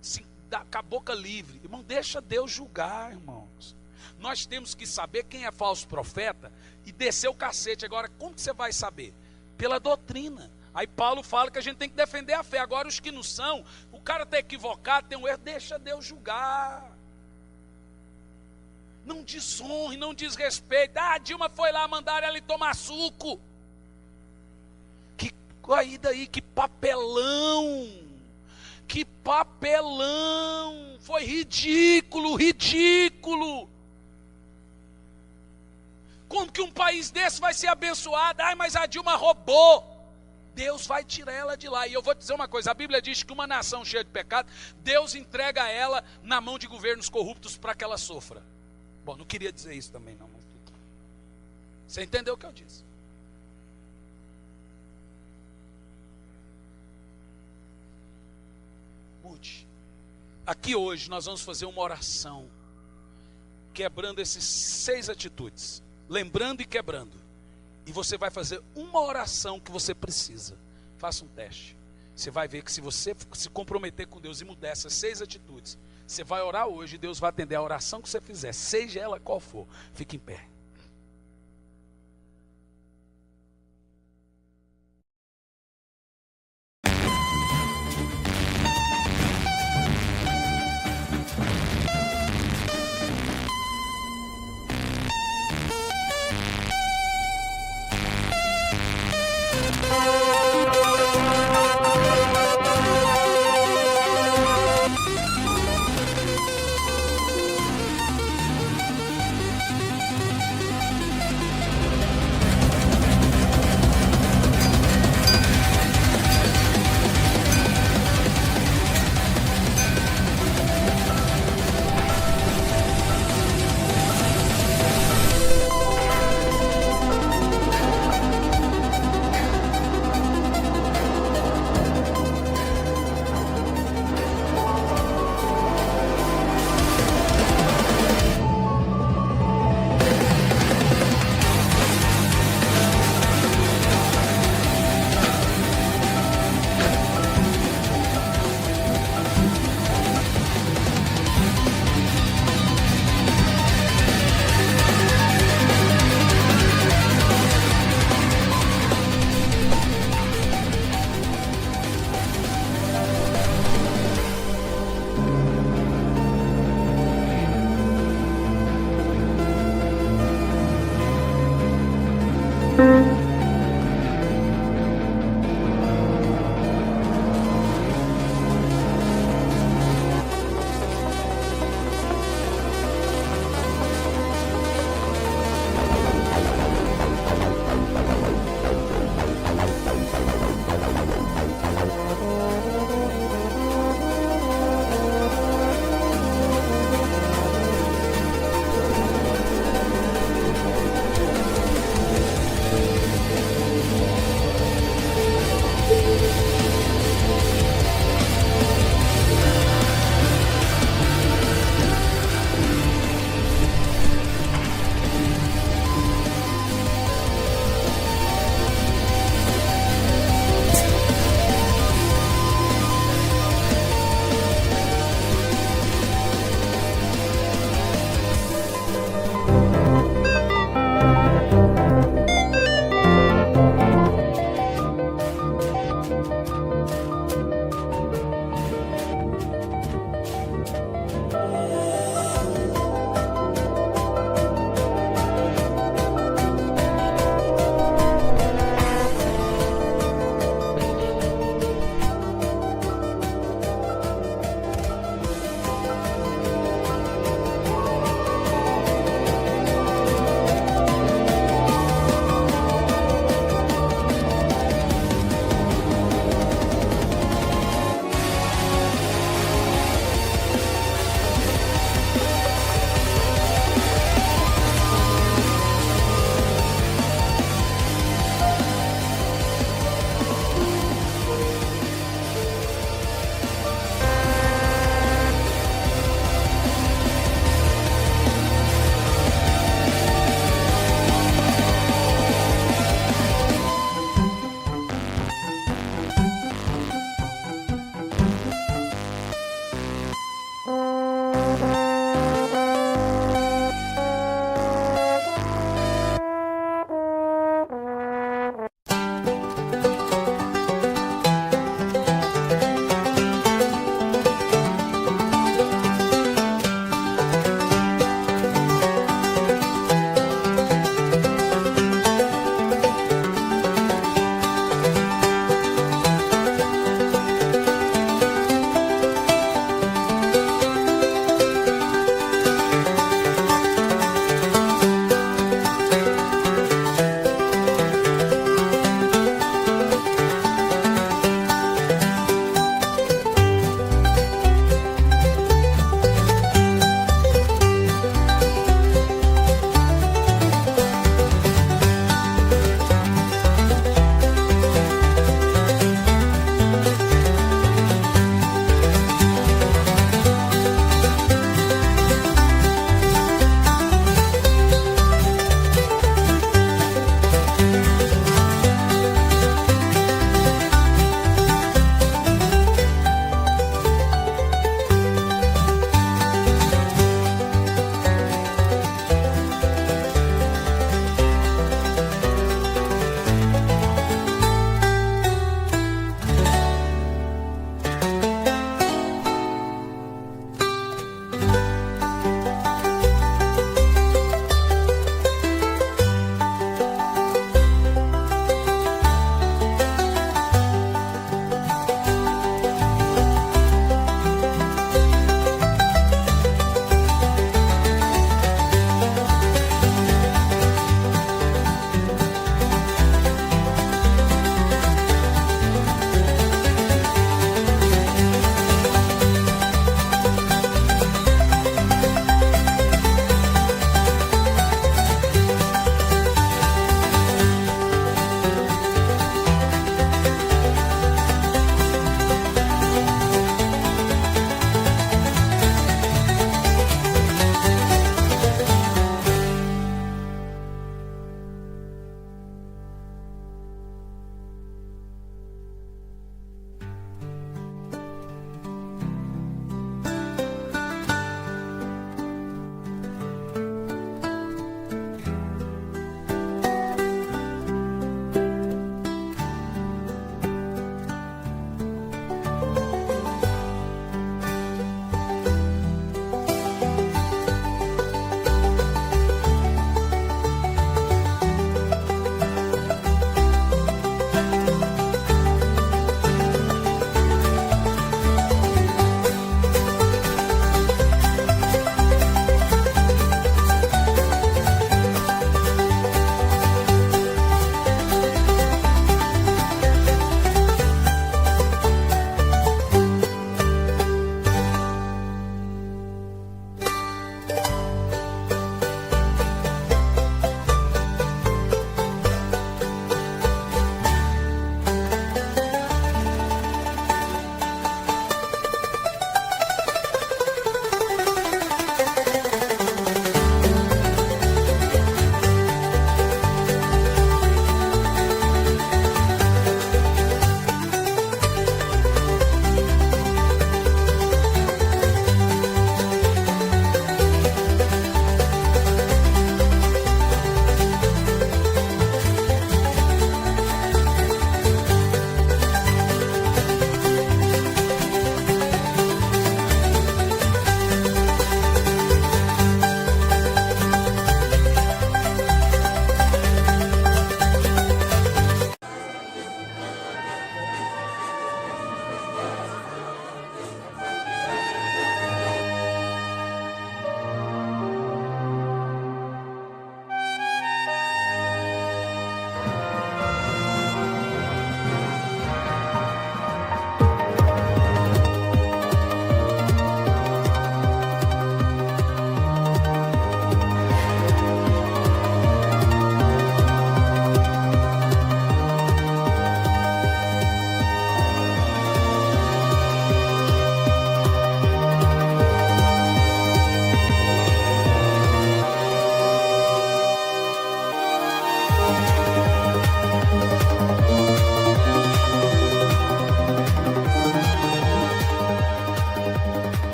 assim, com a boca livre. Irmão, deixa Deus julgar, irmãos. Nós temos que saber quem é falso profeta e descer o cacete. Agora, como que você vai saber? Pela doutrina. Aí Paulo fala que a gente tem que defender a fé. Agora, os que não são, o cara está equivocado, tem um erro, deixa Deus julgar. Não desonre, não desrespeite. Ah, a Dilma foi lá, mandaram ela ir tomar suco. Aí daí, que papelão. Que papelão. Foi ridículo. Como que um país desse vai ser abençoado? Ai, mas a Dilma roubou. Deus vai tirar ela de lá. E eu vou te dizer uma coisa, a Bíblia diz que uma nação cheia de pecado, Deus entrega ela na mão de governos corruptos para que ela sofra. Bom, não queria dizer isso também não, mas você entendeu o que eu disse? Mude. Aqui hoje nós vamos fazer uma oração, quebrando esses 6 atitudes, lembrando e quebrando. E você vai fazer uma oração que você precisa. Faça um teste. Você vai ver que se você se comprometer com Deus e mudar essas 6 atitudes, você vai orar hoje e Deus vai atender a oração que você fizer, seja ela qual for. Fique em pé.